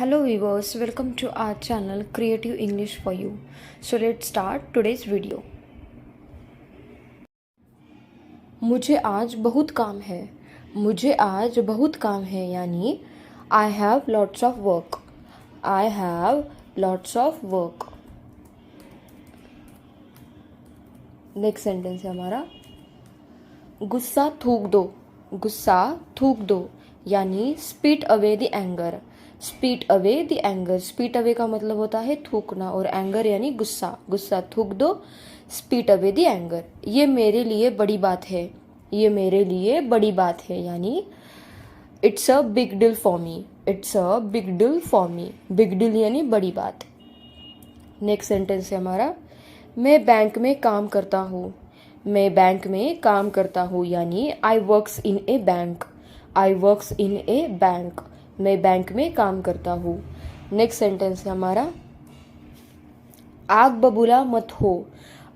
Hello viewers, welcome to our channel Creative English for You. So let's start today's video. मुझे आज बहुत काम है. मुझे आज बहुत काम है यानी I have lots of work. I have lots of work. Next sentence है हमारा गुस्सा थूक दो. गुस्सा थूक दो यानी spit away the anger. Spit away the anger. Spit away का मतलब होता है थूकना और एंगर यानी गुस्सा. गुस्सा थूक दो. Spit away the anger. ये मेरे लिए बड़ी बात है. ये मेरे लिए बड़ी बात है यानी it's a big deal for me. It's a big deal for me. Big deal यानी बड़ी बात. नेक्स्ट सेंटेंस है हमारा मैं बैंक में काम करता हूँ. मैं बैंक में काम करता हूँ यानी I works in a bank. I works in a bank. मैं बैंक में काम करता हूँ. नेक्स्ट सेंटेंस है हमारा आग बबूला मत हो.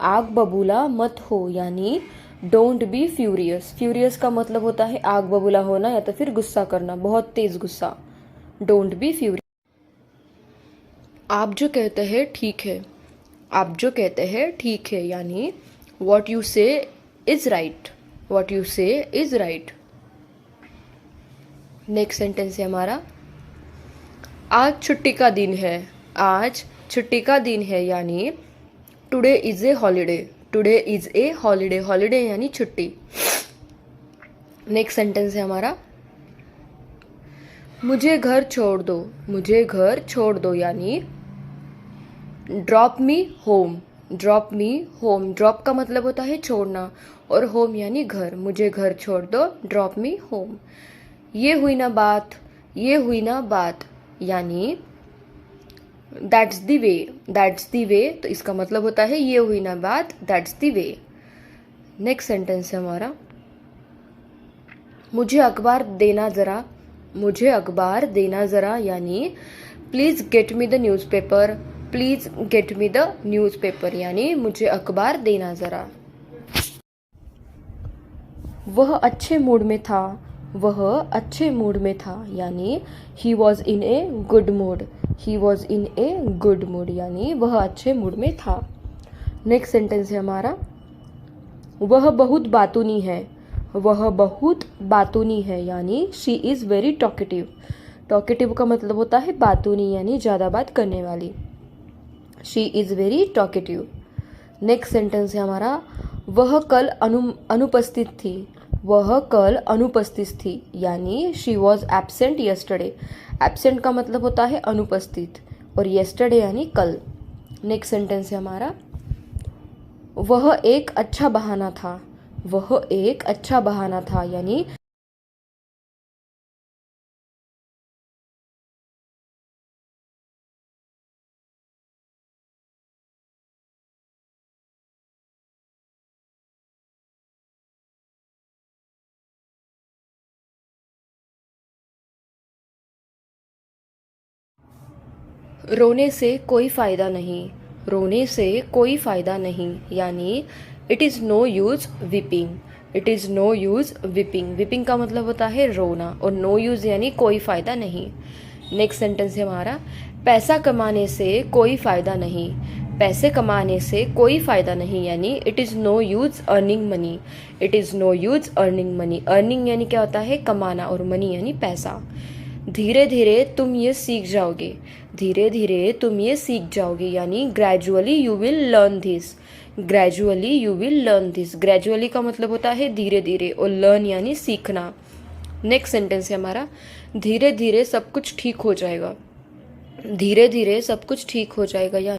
आग बबूला मत हो यानी डोंट बी फ्यूरियस. फ्यूरियस का मतलब होता है आग बबूला होना या तो फिर गुस्सा करना, बहुत तेज गुस्सा. Don't be furious. आप जो कहते हैं ठीक है. आप जो कहते हैं ठीक है यानी वॉट यू से इज राइट. वॉट यू से इज राइट. नेक्स्ट सेंटेंस है हमारा आज छुट्टी का दिन है. आज छुट्टी का दिन है यानी today is a holiday. Today is a holiday. Holiday यानी छुट्टी. नेक्स्ट सेंटेंस है हमारा मुझे घर छोड़ दो. मुझे घर छोड़ दो यानी drop me home. Drop me home. Drop का मतलब होता है छोड़ना और होम यानी घर. मुझे घर छोड़ दो. Drop me home. ये हुई ना बात. ये हुई ना बात यानी that's the way. That's the way. तो इसका मतलब होता है ये हुई ना बात. That's the way. Next sentence है हमारा मुझे अखबार देना ज़रा. मुझे अखबार देना ज़रा यानी please get me the newspaper. Please get me the newspaper यानी मुझे अखबार देना ज़रा. वह अच्छे मूड में था. वह अच्छे मूड में था यानी he was in a good mood. He was in a good mood यानी वह अच्छे मूड में था. नेक्स्ट सेंटेंस है हमारा वह बहुत बातूनी है. वह बहुत बातूनी है यानी she is very talkative. Talkative का मतलब होता है बातूनी यानी ज़्यादा बात करने वाली. She is very talkative. Next sentence है हमारा वह कल अनुपस्थित थी. वह कल अनुपस्थित थी यानी she was absent yesterday. Absent का मतलब होता है अनुपस्थित और यस्टरडे यानी कल. नेक्स्ट सेंटेंस है हमारा वह एक अच्छा बहाना था. वह एक अच्छा बहाना था यानी रोने से कोई फ़ायदा नहीं. रोने से कोई फ़ायदा नहीं यानी it is no use weeping. It is no use weeping. Weeping का मतलब होता है रोना और नो यूज़ यानी कोई फ़ायदा नहीं. नेक्स्ट सेंटेंस है हमारा पैसा कमाने से कोई फ़ायदा नहीं. पैसे कमाने से कोई फ़ायदा नहीं यानी it is no use earning money. It is no use earning money. Earning यानी क्या होता है कमाना और मनी यानी पैसा. धीरे धीरे तुम ये सीख जाओगे. धीरे धीरे तुम ये सीख जाओगे यानी gradually you will learn this. Gradually you will learn this. Gradually का मतलब होता है धीरे धीरे और लर्न यानी सीखना. नेक्स्ट सेंटेंस है हमारा धीरे धीरे सब कुछ ठीक हो जाएगा. धीरे धीरे सब कुछ ठीक हो जाएगा यानी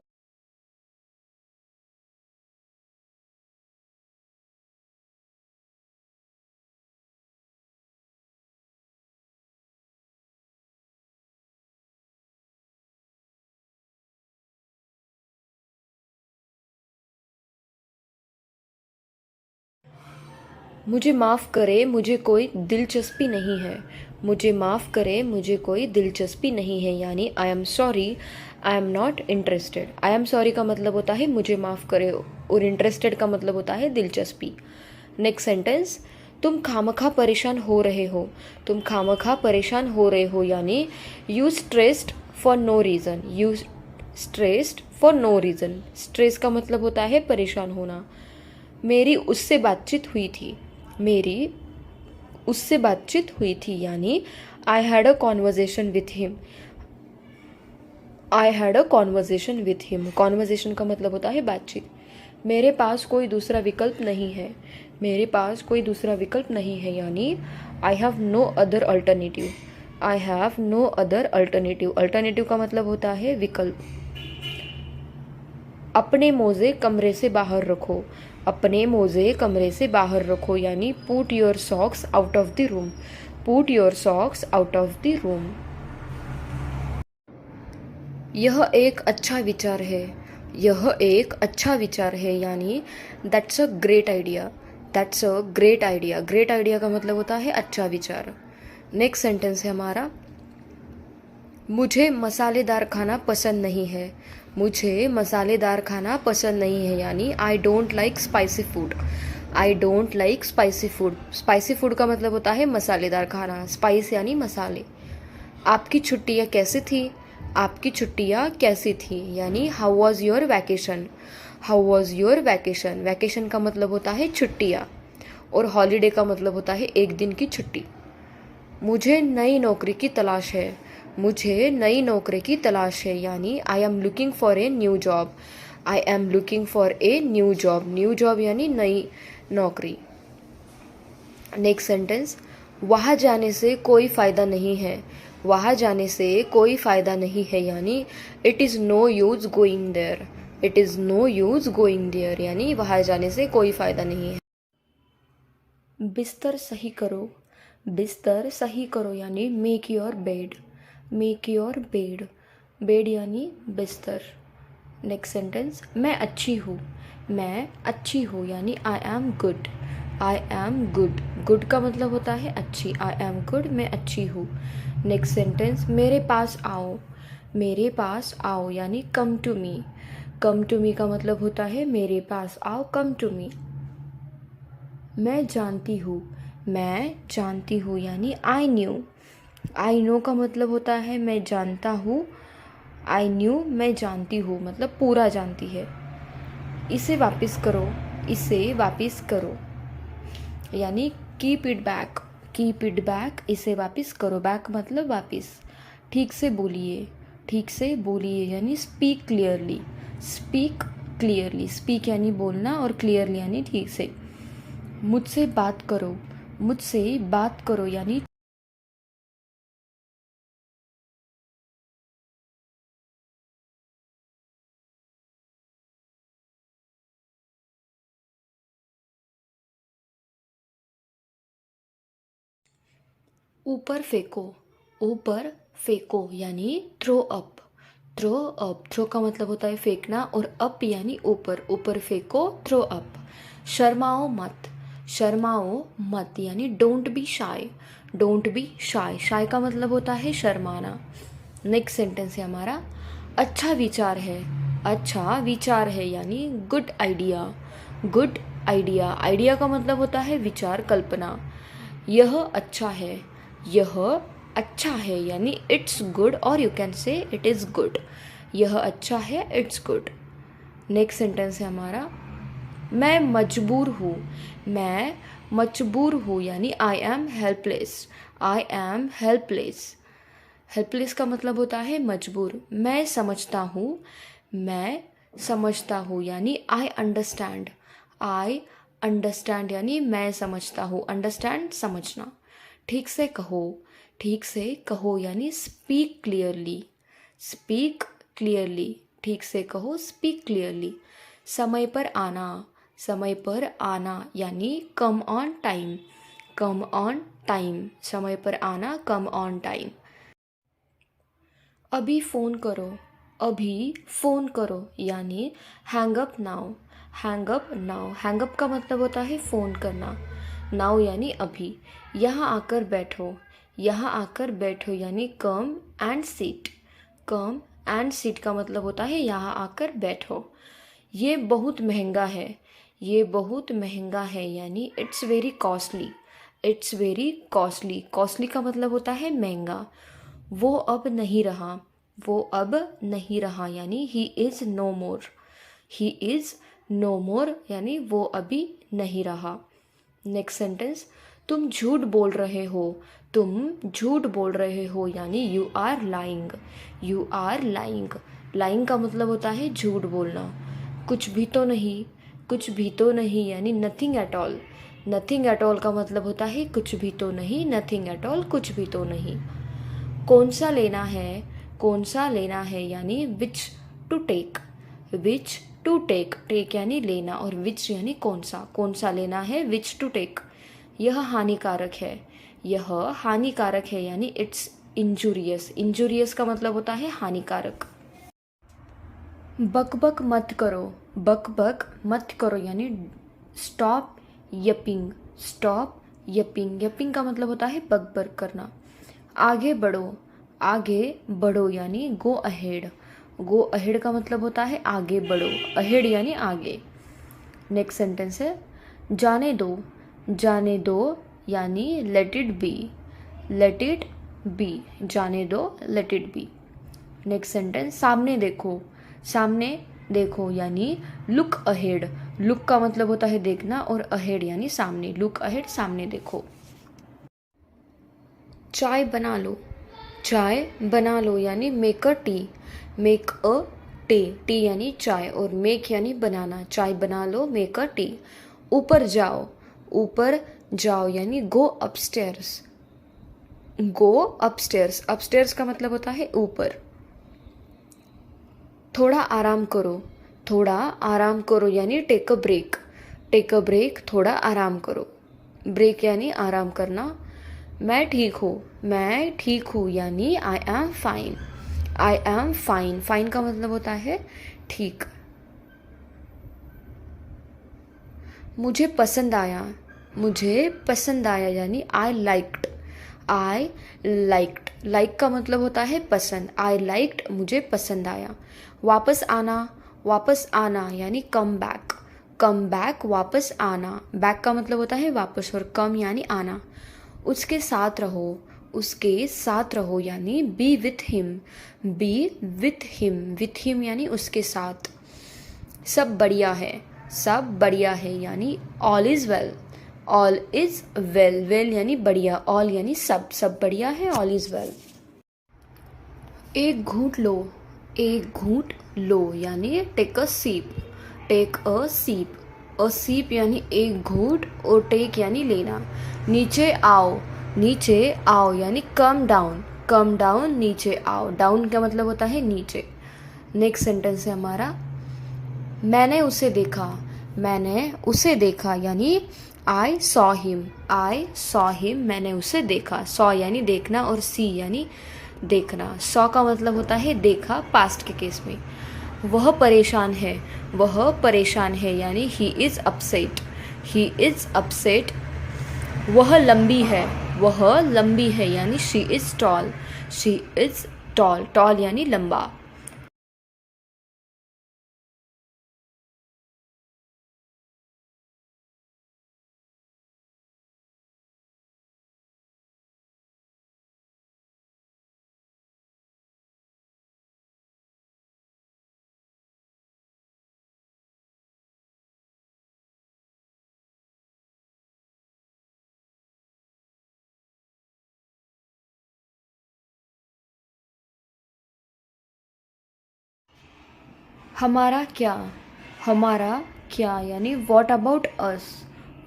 मुझे माफ़ करे मुझे कोई दिलचस्पी नहीं है. मुझे माफ़ करे मुझे कोई दिलचस्पी नहीं है यानी I am sorry I am not interested. I am sorry का मतलब होता है मुझे माफ़ करे और इंटरेस्टेड का मतलब होता है दिलचस्पी. नेक्स्ट सेंटेंस तुम खामखा परेशान हो रहे हो. तुम खामखा परेशान हो रहे हो यानी you stressed for no reason, you stressed for no reason. Stress का मतलब होता है परेशान होना। मेरी उससे बातचीत हुई थी, मेरी उससे बातचीत हुई थी यानी I had a conversation with him, I had a conversation with him. Conversation का मतलब होता है बातचीत। मेरे पास कोई दूसरा विकल्प नहीं है, मेरे पास कोई दूसरा विकल्प नहीं है यानी I have no other alternative, I have no other alternative. Alternative का मतलब होता है विकल्प। अपने मोज़े कमरे से बाहर रखो, अपने मोज़े कमरे से बाहर रखो यानी put your socks out of the room, put your socks out of the room. यह एक अच्छा विचार है, यह एक अच्छा विचार है यानी that's a great idea, that's a great idea. Great idea का मतलब होता है अच्छा विचार। नेक्स्ट सेंटेंस है हमारा, मुझे मसालेदार खाना पसंद नहीं है, मुझे मसालेदार खाना पसंद नहीं है यानी I don't like spicy food, I don't like spicy food. Spicy food का मतलब होता है मसालेदार खाना, स्पाइस यानी मसाले। आपकी छुट्टियाँ कैसी थी, आपकी छुट्टियाँ कैसी थी यानी how was your vacation, how was your vacation. Vacation का मतलब होता है छुट्टियाँ और हॉलीडे का मतलब होता है एक दिन की छुट्टी। मुझे नई नौकरी की तलाश है, मुझे नई नौकरी की तलाश है यानी I am looking for a new job, I am looking for a new job. New job यानी नई नौकरी। नेक्स्ट सेंटेंस, वहाँ जाने से कोई फ़ायदा नहीं है, वहाँ जाने से कोई फ़ायदा नहीं है यानी it is no use going there, it is no use going there यानी वहाँ जाने से कोई फ़ायदा नहीं है। बिस्तर सही करो, बिस्तर सही करो यानी make your bed, make your bed. Bed यानी बिस्तर। नेक्स्ट सेंटेंस, मैं अच्छी हूँ, मैं अच्छी हूँ यानी I am good, I am good. Good का मतलब होता है अच्छी, आई एम गुड, मैं अच्छी हूँ। नेक्स्ट सेंटेंस, मेरे पास आओ, मेरे पास आओ यानी come to me, come to me का मतलब होता है मेरे पास आओ, कम टू मी। मैं जानती हूँ, मैं जानती हूँ यानी आई न्यू, आई नो का मतलब होता है मैं जानता हूँ, आई न्यू मैं जानती हूँ मतलब पूरा जानती है। इसे वापस करो, इसे वापस करो यानी keep it back, keep it back, इसे वापस करो। बैक मतलब वापस। ठीक से बोलिए, ठीक से बोलिए यानी speak clearly, speak clearly. Speak यानी बोलना और क्लियरली यानी ठीक से। मुझसे बात करो, मुझसे बात करो यानी ऊपर फेंको, ऊपर फेंको यानी throw up, throw up. Throw का मतलब होता है फेंकना और अप यानी ऊपर, ऊपर फेंको, थ्रो अप। शर्माओ मत, शर्माओ मत यानी don't be shy, don't be shy. Shy का मतलब होता है शर्माना। नेक्स्ट सेंटेंस है हमारा, अच्छा विचार है, अच्छा विचार है यानी good idea, good idea. Idea का मतलब होता है विचार, कल्पना। यह अच्छा है, यह अच्छा है यानी इट्स गुड और यू कैन से इट इज़ गुड। यह अच्छा है, इट्स गुड। नेक्स्ट सेंटेंस है हमारा, मैं मजबूर हूँ, मैं मजबूर हूँ यानी I am helpless, I am helpless. Helpless का मतलब होता है मजबूर। मैं समझता हूँ, मैं समझता हूँ यानी आई अंडरस्टैंड, आई अंडरस्टैंड यानी मैं समझता हूँ। अंडरस्टैंड समझना। ठीक से कहो, ठीक से कहो यानी स्पीक क्लियरली, स्पीक क्लियरली। ठीक से कहो, स्पीक क्लियरली। समय पर आना, समय पर आना यानी come on time, come on time. समय पर आना, कम ऑन टाइम। अभी फ़ोन करो, अभी फ़ोन करो यानी hang up now, hang up now. Hang up का मतलब होता है फ़ोन करना, नाउ यानी अभी। यहाँ आकर बैठो, यहाँ आकर बैठो यानी come and seat, come and seat का मतलब होता है यहाँ आकर बैठो। ये बहुत महंगा है, ये बहुत महंगा है यानी it's very costly, it's very costly. Costly का मतलब होता है महंगा। वो अब नहीं रहा, वो अब नहीं रहा यानी he is no more. He is no more यानी वो अभी नहीं रहा। नेक्स्ट सेंटेंस, तुम झूठ बोल रहे हो। तुम झूठ बोल रहे हो यानी you are lying. You are lying. Lying का मतलब होता है झूठ बोलना। कुछ भी तो नहीं। कुछ भी तो नहीं यानी nothing at all. Nothing at all का मतलब होता है कुछ भी तो नहीं। नथिंग एट ऑल कुछ भी तो नहीं। कौन सा लेना है। कौन सा लेना है यानी which to take. Which to take. Take यानी लेना और विच यानी कौन सा लेना है, विच टू टेक। यह हानिकारक है। यह हानिकारक है यानी इट्स इंजूरियस। इंजूरियस का मतलब होता है हानिकारक। बक बक मत करो। बक बक मत करो यानी स्टॉप यपिंग। स्टॉप यपिंग। यपिंग का मतलब होता है बक बक करना। आगे बढ़ो। आगे बढ़ो यानी गो अहेड। गो अहेड का मतलब होता है आगे बढ़ो। अहेड यानी आगे। नेक्स्ट सेंटेंस है, जाने दो। जाने दो यानी let it be. Let it be. जाने दो, let it be. Next sentence, सामने देखो। सामने देखो यानी लुक अहेड। लुक का मतलब होता है देखना और अहेड यानी सामने। लुक अहेड, सामने देखो। चाय बना लो। चाय बना लो यानी make a T. Make a T. T यानी चाय और मेक यानी बनाना। चाय बना लो, मेक अ टी। ऊपर जाओ। ऊपर जाओ यानी गो अपस्टेयर्स। गो अपस्टेयर्स। अपस्टेयर्स का मतलब होता है ऊपर। थोड़ा आराम करो। थोड़ा आराम करो यानी take a break. Take a break, थोड़ा आराम करो। ब्रेक यानी आराम करना। मैं ठीक हूँ। मैं ठीक हूँ यानी I am fine. I am fine. Fine का मतलब होता है ठीक। मुझे पसंद आया। मुझे पसंद आया यानी I liked. I liked. Like का मतलब होता है पसंद। आई लाइक्ड, मुझे पसंद आया। वापस आना। वापस आना यानी कम बैक। कम बैक, वापस आना। बैक का मतलब होता है वापस और कम यानी आना। उसके साथ रहो। उसके साथ रहो यानी B with him. B with him. With him यानी उसके साथ। सब बढ़िया है। सब बढ़िया है यानी all is well. All is well. Well यानी बढ़िया, ऑल यानी सब। सब बढ़िया है, ऑल इज़ वेल। एक घूंट लो। एक घूंट लो यानी टेक अ सीप। टेक अ सीप। अ सीप यानी एक घूंट और टेक यानी लेना। नीचे आओ। नीचे आओ यानी कम डाउन। कम डाउन, नीचे आओ। डाउन का मतलब होता है नीचे। नेक्स्ट सेंटेंस है हमारा, मैंने उसे देखा। मैंने उसे देखा यानी I saw him. I saw him, मैंने उसे देखा। सॉ यानी देखना और सी यानी देखना। सॉ का मतलब होता है देखा, पास्ट के केस में। वह परेशान है। वह परेशान है यानी he is upset. He is upset. वह लंबी है। वह लंबी है यानी she is tall. She is tall. Tall यानी लंबा। हमारा क्या। हमारा क्या यानी what about us.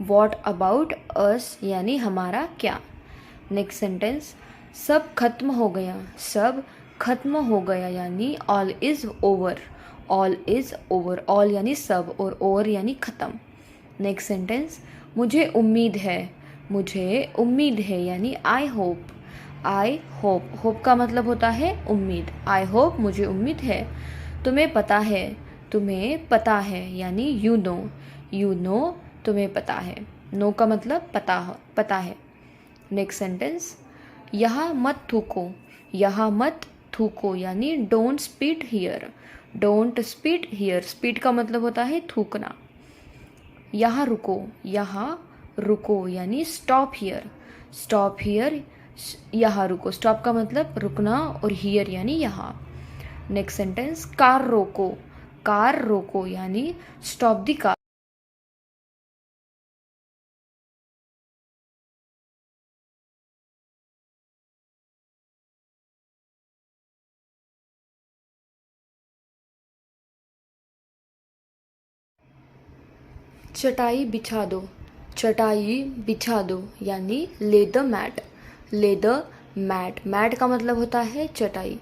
What about us यानी हमारा क्या। नेक्स्ट सेंटेंस, सब खत्म हो गया। सब खत्म हो गया यानी all is over. All is over. All यानी सब और ओवर यानी ख़त्म। नेक्स्ट सेंटेंस, मुझे उम्मीद है। मुझे उम्मीद है यानी I hope. I hope. Hope का मतलब होता है उम्मीद। आई होप, मुझे उम्मीद है। तुम्हें पता है। तुम्हें पता है यानी यू नो। यू नो, तुम्हें पता है। नो का मतलब पता, पता है। नेक्स्ट सेंटेंस, यहाँ मत थूको। यहाँ मत थूको यानी don't spit here. Don't spit here. Spit का मतलब होता है थूकना। यहाँ रुको। यहाँ रुको यानी स्टॉप हियर। स्टॉप हियर, यहाँ रुको। स्टॉप का मतलब रुकना और हियर यानी यहाँ। नेक्स्ट सेंटेंस, कार रोको, कार रोको यानी स्टॉप द कार। चटाई बिछा दो, चटाई बिछा दो यानी ले द मैट, ले द मैट। मैट का मतलब होता है चटाई।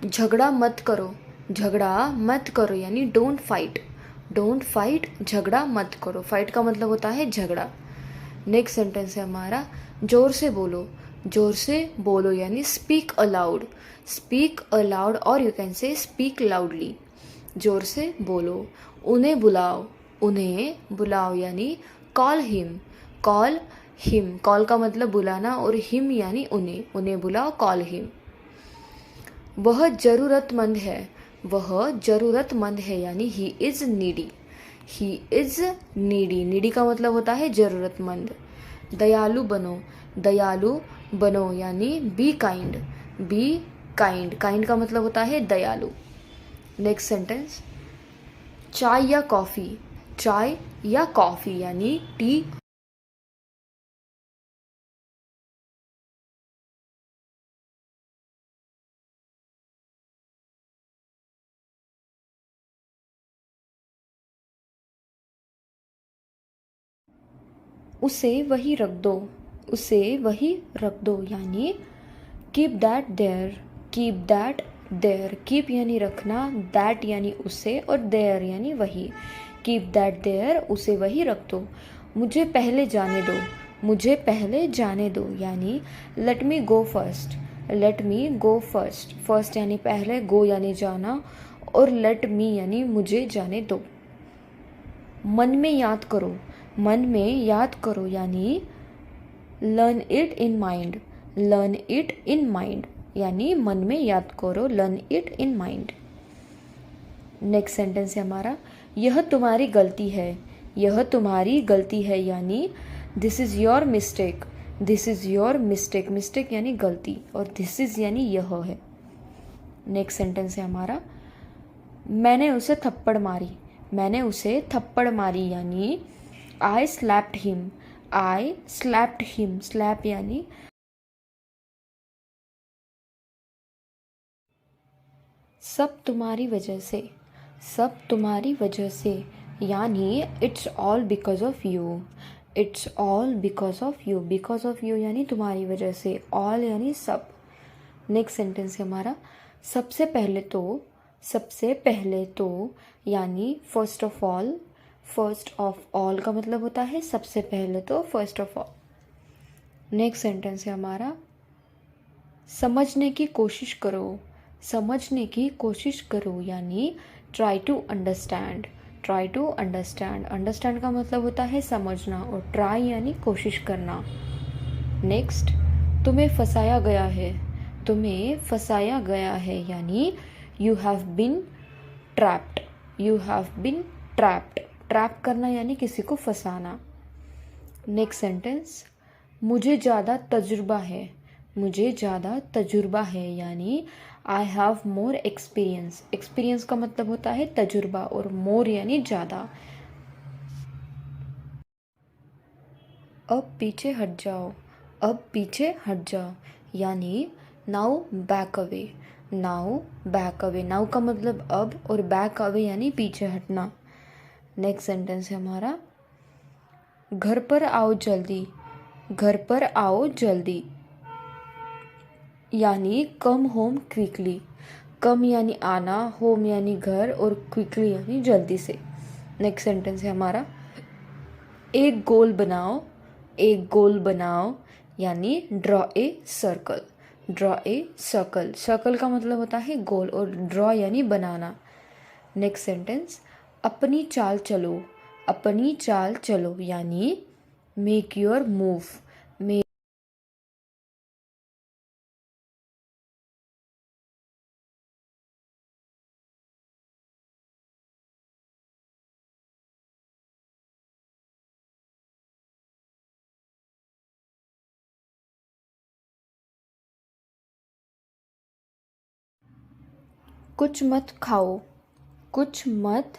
झगड़ा मत करो, झगड़ा मत करो यानी डोंट फाइट, डोंट फाइट झगड़ा मत करो। फाइट का मतलब होता है झगड़ा। नेक्स्ट सेंटेंस है हमारा, जोर से बोलो, जोर से बोलो यानी स्पीक अलाउड, स्पीक अलाउड और यू कैन से स्पीक लाउडली। जोर से बोलो। उन्हें बुलाओ, उन्हें बुलाओ यानी call him, call him. Call का मतलब बुलाना और हिम यानी उन्हें, उन्हें बुलाओ, कॉल हिम। वह ज़रूरतमंद है, वह ज़रूरतमंद है यानी he is needy, he is needy. Needy का मतलब होता है ज़रूरतमंद। दयालु बनो, दयालु बनो यानी be kind, be kind. Kind का मतलब होता है दयालु। नेक्स्ट सेंटेंस, चाय या कॉफ़ी, चाय या कॉफ़ी यानी टी। उसे वही रख दो, उसे वही रख दो यानी keep that there, keep that there. Keep यानी रखना, दैट यानी उसे और देयर यानी वही। कीप दैट देयर, उसे वही रख दो। मुझे पहले जाने दो, मुझे पहले जाने दो यानी लेट मी गो फर्स्ट, लेट मी गो फर्स्ट। फर्स्ट यानी पहले, गो यानी जाना और लेट मी यानी मुझे जाने दो। मन में याद करो, मन में याद करो यानी learn it in mind, learn it in mind यानी मन में याद करो, learn it in mind. Next sentence है हमारा, यह तुम्हारी गलती है, यह तुम्हारी गलती है यानी this is your mistake, this is your mistake. Mistake यानी गलती और दिस इज़ यानी यह है। नेक्स्ट सेंटेंस है हमारा, मैंने उसे थप्पड़ मारी, मैंने उसे थप्पड़ मारी यानी आई स्लैप्ड हिम, आई स्लैप्ड हिम। स्लैप यानी सब तुम्हारी वजह से, सब तुम्हारी वजह से यानी it's all because of you, it's all because of you. Because of you यानी तुम्हारी वजह से, ऑल यानी सब। नेक्स्ट सेंटेंस है हमारा, सबसे पहले तो, सबसे पहले तो यानी first of all. First of all का मतलब होता है सबसे पहले तो, first of all. Next sentence है हमारा, समझने की कोशिश करो, समझने की कोशिश करो यानी try to understand, try to understand. Understand का मतलब होता है समझना और ट्राई यानी कोशिश करना। नेक्स्ट, तुम्हें फंसाया गया है, तुम्हें फंसाया गया है यानी you have been trapped, you have been trapped. Trap करना यानी किसी को फंसाना। नेक्स्ट सेंटेंस, मुझे ज़्यादा तजुर्बा है, मुझे ज़्यादा तजुर्बा है यानी I have more experience. Experience का मतलब होता है तजुर्बा और मोर यानी ज़्यादा। अब पीछे हट जाओ, अब पीछे हट जाओ यानी now back away, now back away. Now का मतलब अब और बैक अवे यानी पीछे हटना। नेक्स्ट सेंटेंस है हमारा, घर पर आओ जल्दी, घर पर आओ जल्दी यानी कम होम क्विकली। कम यानी आना, होम यानी घर और क्विकली यानी जल्दी से। नेक्स्ट सेंटेंस है हमारा, एक गोल बनाओ, एक गोल बनाओ यानी draw a circle, draw a circle. Circle का मतलब होता है गोल और ड्रॉ यानी बनाना। नेक्स्ट सेंटेंस, अपनी चाल चलो, अपनी चाल चलो यानी मेक योर मूव। कुछ मत खाओ, कुछ मत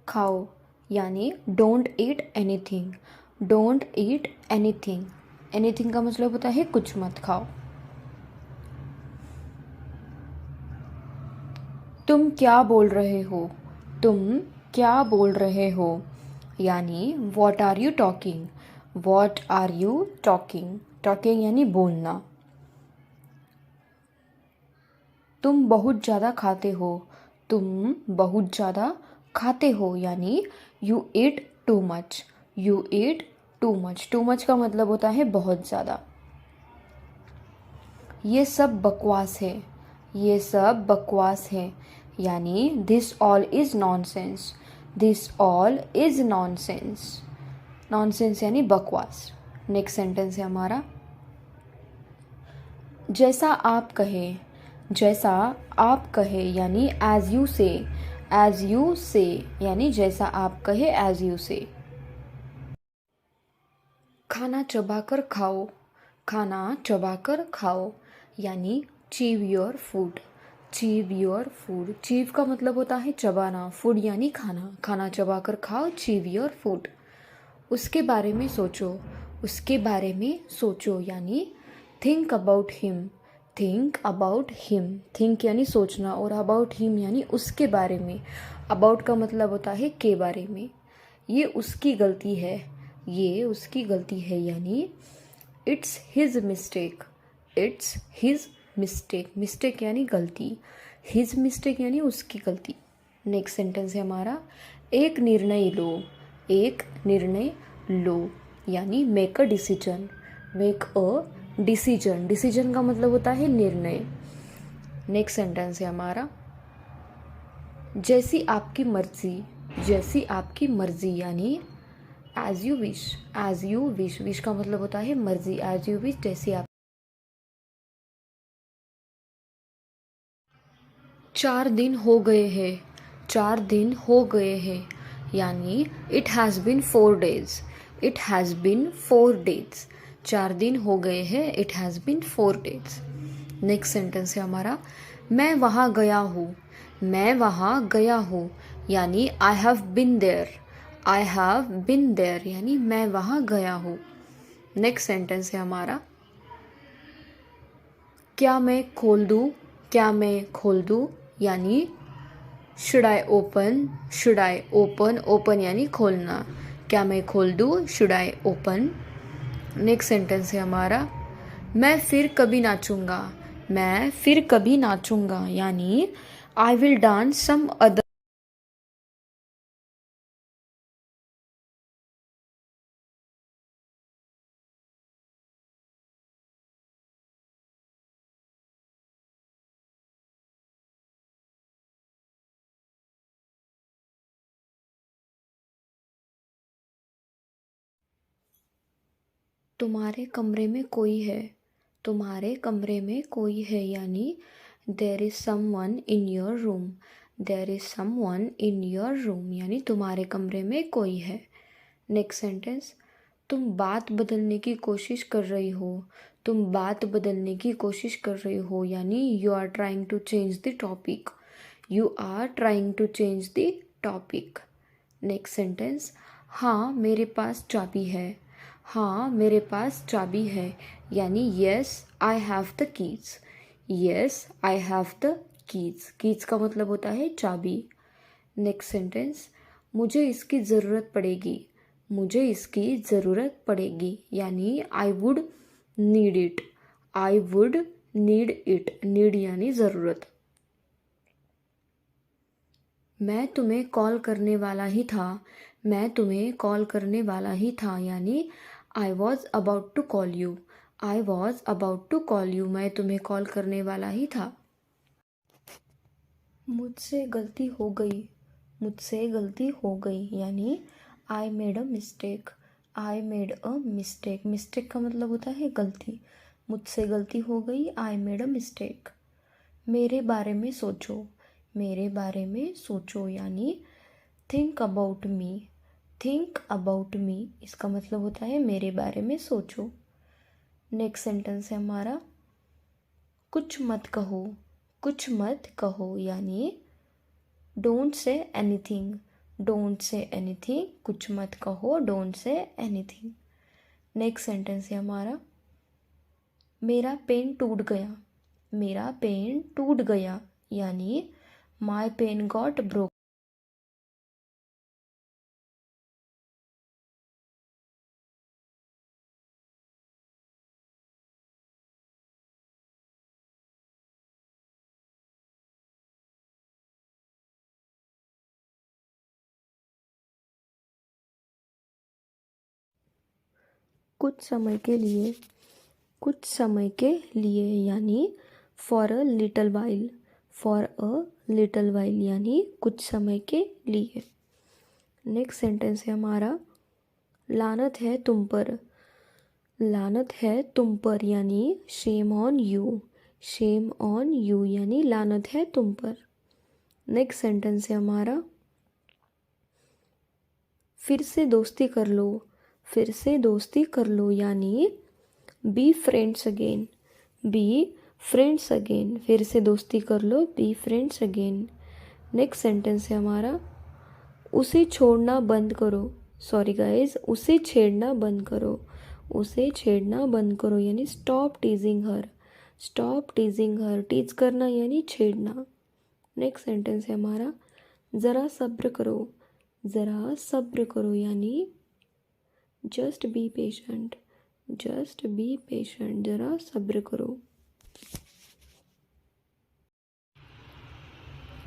खाओ यानी don't eat anything, don't eat anything. Anything का मतलब होता है कुछ मत खाओ। तुम क्या बोल रहे हो, तुम क्या बोल रहे हो यानी what are you talking, what are you talking. Talking यानी बोलना। तुम बहुत ज़्यादा खाते हो, तुम बहुत ज़्यादा खाते हो यानी you eat too much, you eat too much. Too much का मतलब होता है बहुत ज़्यादा। ये सब बकवास है, ये सब बकवास है यानी this all is nonsense, this all is nonsense. Nonsense यानी बकवास। नेक्स्ट सेंटेंस है हमारा, जैसा आप कहे, जैसा आप कहे यानी एज यू से, एज यू से यानी जैसा आप कहे एज यू से। खाना चबाकर खाओ, खाना चबाकर खाओ यानी chew your food, chew your food. Chew का मतलब होता है चबाना, फूड यानी खाना। खाना चबाकर खाओ, चीव योर फूड। उसके बारे में सोचो, उसके बारे में सोचो यानी think about him, think about him. Think यानी सोचना और अबाउट हिम यानी उसके बारे में। अबाउट का मतलब होता है के बारे में। ये उसकी गलती है, ये उसकी गलती है यानी it's his mistake, it's his mistake. Mistake यानी गलती, हिज मिस्टेक यानी उसकी गलती। नेक्स्ट सेंटेंस है हमारा, एक निर्णय लो, एक निर्णय लो यानी make a decision, make a decision. Decision का मतलब होता है निर्णय। नेक्स्ट सेंटेंस है हमारा, जैसी आपकी मर्जी, जैसी आपकी मर्जी यानी as you wish, as you wish. Wish का मतलब होता है मर्जी, एज यू विश जैसी आप। 4 दिन हो गए हैं, 4 दिन हो गए हैं यानी it has been 4 days, it has been 4 days। 4 दिन हो गए हैं, it has been 4 days। Next sentence है हमारा, मैं वहाँ गया हूँ, मैं वहाँ गया हूँ यानी I have been there, I have been there यानी मैं वहाँ गया हूँ। नेक्स्ट सेंटेंस है हमारा, क्या मैं खोल दूँ, क्या मैं खोल दूँ यानी should I open, should I open. Open यानी खोलना। क्या मैं खोल दूँ, should I open. Next sentence है हमारा, मैं फिर कभी नाचूंगा, मैं फिर कभी नाचूंगा यानी I will dance some other. तुम्हारे कमरे में कोई है, तुम्हारे कमरे में कोई है यानी there is someone in your room, there is someone in your room यानी तुम्हारे कमरे में कोई है। नेक्स्ट सेंटेंस, तुम बात बदलने की कोशिश कर रही हो, तुम बात बदलने की कोशिश कर रही हो यानी you are trying to change the topic, you are trying to change the topic. Next sentence, हाँ मेरे पास चाबी है, हाँ मेरे पास चाबी है यानी yes I have the keys, yes I have the keys. Keys का मतलब होता है चाबी। नेक्स्ट सेंटेंस, मुझे इसकी ज़रूरत पड़ेगी, मुझे इसकी ज़रूरत पड़ेगी यानी I would need it, I would need it. Need यानी ज़रूरत। मैं तुम्हें कॉल करने वाला ही था, मैं तुम्हें कॉल करने वाला ही था यानी I was about to call you, I was about to call you. मैं तुम्हें कॉल करने वाला ही था। मुझसे गलती हो गई, मुझसे गलती हो गई यानी I made a mistake, I made a mistake. Mistake का मतलब होता है गलती। मुझसे गलती हो गई, आई मेड अ मिस्टेक। मेरे बारे में सोचो, मेरे बारे में सोचो यानी think about me, think about me. इसका मतलब होता है मेरे बारे में सोचो। नेक्स्ट सेंटेंस है हमारा, कुछ मत कहो, कुछ मत कहो यानी don't say anything, don't say anything, कुछ मत कहो, don't say anything. Next sentence है हमारा मेरा पेन टूट गया, मेरा पेन टूट गया यानी माई पेन गॉट ब्रोक। कुछ समय के लिए, कुछ समय के लिए यानी for a little while, for a little while यानी कुछ समय के लिए। नेक्स्ट सेंटेंस है हमारा लानत है तुम पर, लानत है तुम पर यानी shame on you, shame on you यानी लानत है तुम पर। नेक्स्ट सेंटेंस है हमारा फिर से दोस्ती कर लो, फिर से दोस्ती कर लो यानी be friends again, be friends again, फिर से दोस्ती कर लो, be friends again. Next sentence है हमारा उसे छोड़ना बंद करो, सॉरी गाइज, उसे छेड़ना बंद करो, उसे छेड़ना बंद करो यानी स्टॉप टीजिंग हर, स्टॉप टीजिंग हर, टीज करना यानी छेड़ना। नेक्स्ट सेंटेंस है हमारा ज़रा सब्र करो, ज़रा सब्र करो यानी just be patient, just be patient, ज़रा सब्र करो।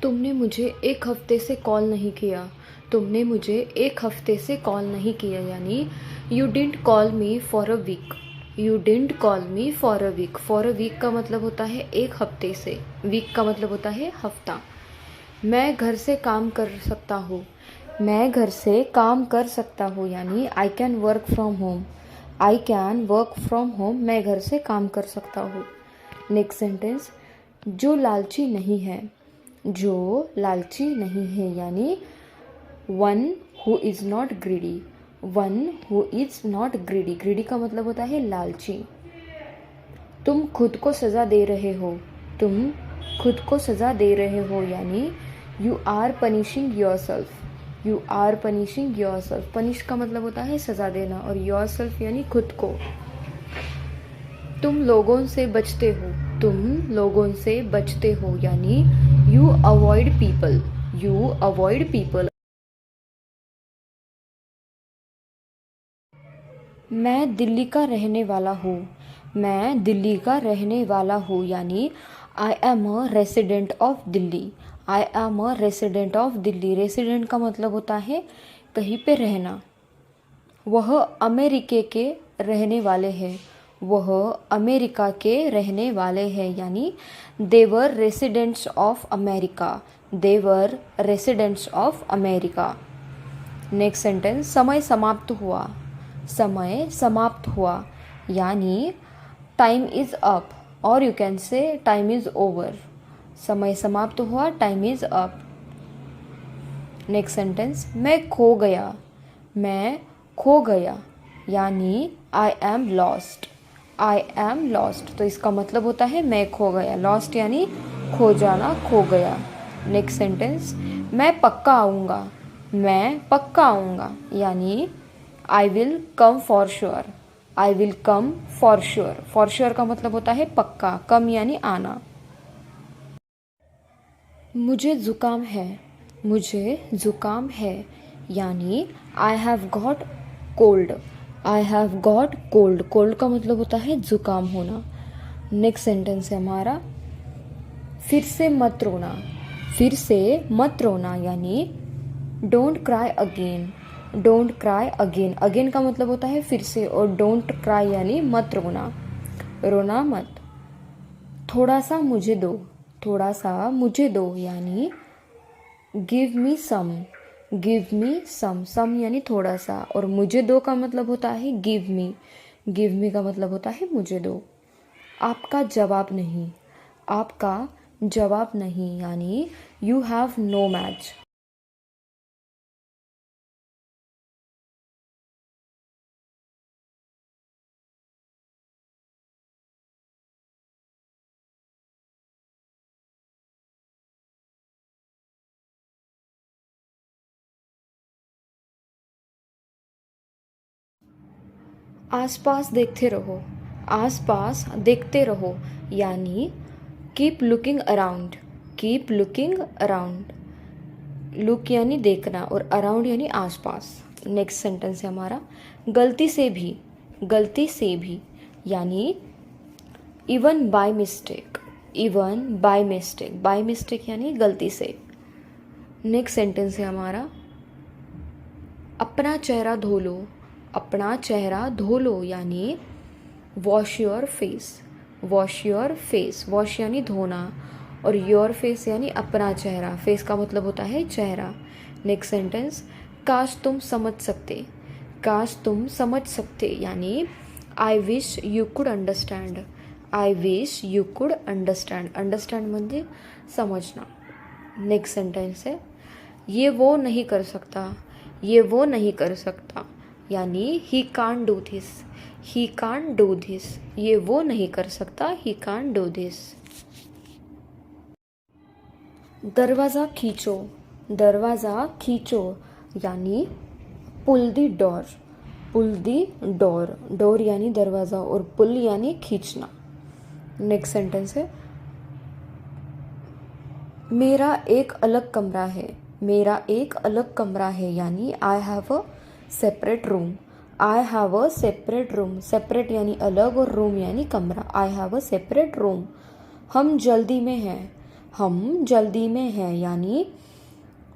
तुमने मुझे एक हफ्ते से कॉल नहीं किया, तुमने मुझे एक हफ्ते से कॉल नहीं किया यानी you didn't call me for a week, you didn't call me for a week. For a week का मतलब होता है एक हफ्ते से, वीक का मतलब होता है हफ्ता। मैं घर से काम कर सकता हूँ, मैं घर से काम कर सकता हूँ यानी I can work from home, I can work from home, मैं घर से काम कर सकता हूँ। नेक्स्ट सेंटेंस जो लालची नहीं है, जो लालची नहीं है यानी one who is not greedy, one who is not greedy, greedy का मतलब होता है लालची। तुम खुद को सज़ा दे रहे हो, तुम खुद को सज़ा दे रहे हो यानी you are punishing yourself, you are punishing yourself. Punish का मतलब होता है सज़ा देना और योर सेल्फ यानी खुद को। तुम लोगों से बचते हो, तुम लोगों से बचते हो यानी you avoid people, you avoid people. मैं दिल्ली का रहने वाला हूँ, मैं दिल्ली का रहने वाला हूँ यानी I am a resident of Delhi, I am a resident of Delhi. Resident का मतलब होता है कहीं पे रहना। वह अमेरिके के रहने वाले हैं, वह अमेरिका के रहने वाले हैं यानी they are residents of America, they are residents of America. Next sentence समय समाप्त हुआ, समय समाप्त हुआ यानी टाइम इज़ अप और you can say time is over. समय समाप्त हुआ, time is up. Next sentence मैं खो गया, मैं खो गया यानी I am lost, I am lost. तो इसका मतलब होता है मैं खो गया, लॉस्ट यानी खो जाना, खो गया। नेक्स्ट सेंटेंस मैं पक्का आऊँगा, मैं पक्का आऊँगा यानी I will come for sure, I will come for sure. For sure का मतलब होता है पक्का, कम यानी आना। मुझे ज़ुकाम है, मुझे ज़ुकाम है यानी I have got cold, I have got cold. Cold का मतलब होता है ज़ुकाम होना। नेक्स्ट सेंटेंस है हमारा फिर से मत रोना, फिर से मत रोना यानी don't cry again, don't cry again. Again का मतलब होता है फिर से और डोंट क्राई यानी मत रोना, रोना मत। थोड़ा सा मुझे दो, थोड़ा सा मुझे दो यानी गिव मी सम, गिव मी सम, सम यानी थोड़ा सा और मुझे दो का मतलब होता है गिव मी, गिव मी का मतलब होता है मुझे दो। आपका जवाब नहीं, आपका जवाब नहीं यानी यू हैव नो मैच। आसपास देखते रहो, आसपास देखते रहो, यानी keep looking around, keep looking around. Look यानी देखना और अराउंड यानी आसपास। नेक्स्ट सेंटेंस है हमारा गलती से भी, गलती से भी, यानी even by mistake, even by mistake, by mistake यानी गलती से। नेक्स्ट सेंटेंस है हमारा अपना चेहरा धो लो, अपना चेहरा धो लो, यानी wash your face, wash your face. Wash यानी धोना और योर फेस यानी अपना चेहरा। फेस का मतलब होता है चेहरा। नेक्स्ट सेंटेंस काश तुम समझ सकते, काश तुम समझ सकते, यानी I wish you could understand, I wish you could understand. Understand म्हणजे समझना। नेक्स्ट सेंटेंस है ये वो नहीं कर सकता, ये वो नहीं कर सकता, यानी he can't do this, he can't do this. ये वो नहीं कर सकता, ही कांट डू दिस। दरवाज़ा खींचो, दरवाज़ा खींचो, यानी pull the door, pull the door. Door यानी दरवाज़ा और पुल यानी खींचना। नेक्स्ट सेंटेंस है मेरा एक अलग कमरा है, मेरा एक अलग कमरा है, यानी I have a separate room, I have a separate room. Separate यानी अलग और रूम यानी कमरा। I have a separate room. हम जल्दी में हैं, हम जल्दी में हैं, यानी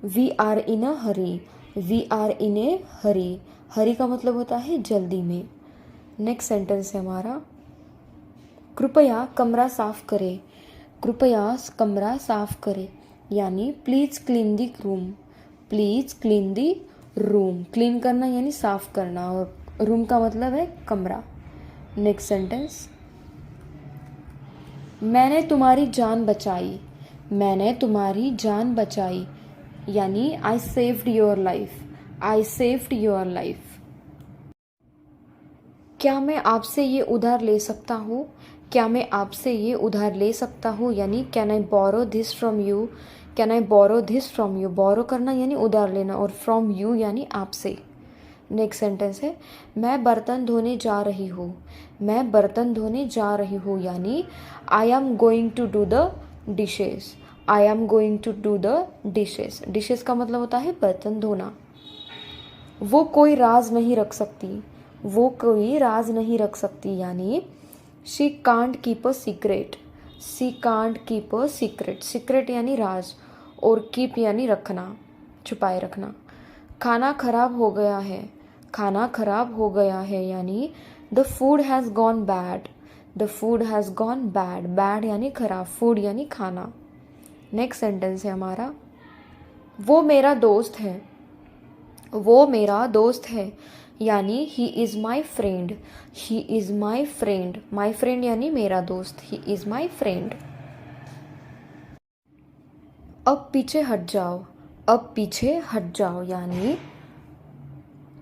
we are in a hurry, we are in a hurry. Hurry का मतलब होता है जल्दी में। नेक्स्ट सेंटेंस है हमारा कृपया कमरा साफ करें, कृपया कमरा साफ करें, यानी please clean the room, please clean the room. Clean करना यानी साफ करना और रूम का मतलब है कमरा। नेक्स्ट सेंटेंस मैंने तुम्हारी जान बचाई, मैंने तुम्हारी जान बचाई, यानी I saved your life, I saved your life. क्या मैं आपसे ये उधार ले सकता हूँ, क्या मैं आपसे ये उधार ले सकता हूँ, यानी can I borrow this from you, can I borrow this from you. Borrow करना यानी उधार लेना और फ्रॉम यू यानी आपसे। नेक्स्ट सेंटेंस है मैं बर्तन धोने जा रही हूँ, मैं बर्तन धोने जा रही हूँ, यानी I am going to do the dishes, I am going to do the dishes. Dishes का मतलब होता है बर्तन धोना। वो कोई राज नहीं रख सकती, वो कोई राज नहीं रख सकती, यानी she can't keep a secret, she can't keep a secret. Secret यानी राज और कीप यानी रखना, छुपाए रखना। खाना खराब हो गया है, खाना खराब हो गया है, यानी the food has gone bad, the food has gone bad. Bad यानी खराब, फूड यानी खाना। नेक्स्ट सेंटेंस है हमारा वो मेरा दोस्त है, वो मेरा दोस्त है, यानी he is my friend, he is my friend. My friend यानी मेरा दोस्त, ही इज़ माई फ्रेंड। अब पीछे हट जाओ, अब पीछे हट जाओ, यानी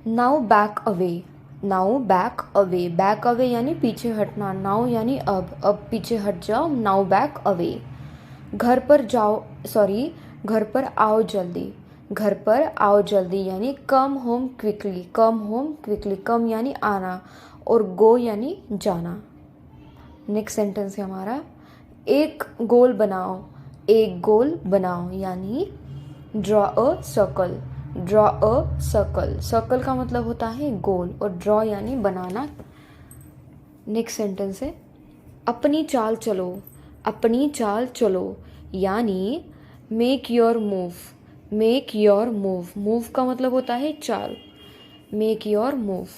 now back away, now back away. Back away यानी पीछे हटना, नाउ यानी अब पीछे हट जाओ, नाउ बैक अवे। घर पर जाओ, सॉरी घर पर आओ जल्दी, घर पर आओ जल्दी, यानी come home quickly, come home quickly. Come यानी आना और गो यानी जाना। नेक्स्ट सेंटेंस है हमारा एक गोल बनाओ, एक गोल बनाओ, यानी draw a circle, draw a circle. Circle का मतलब होता है गोल और ड्रॉ यानी बनाना। नेक्स्ट सेंटेंस है अपनी चाल चलो, अपनी चाल चलो, यानी make your move, make your move. Move का मतलब होता है चाल, make your move.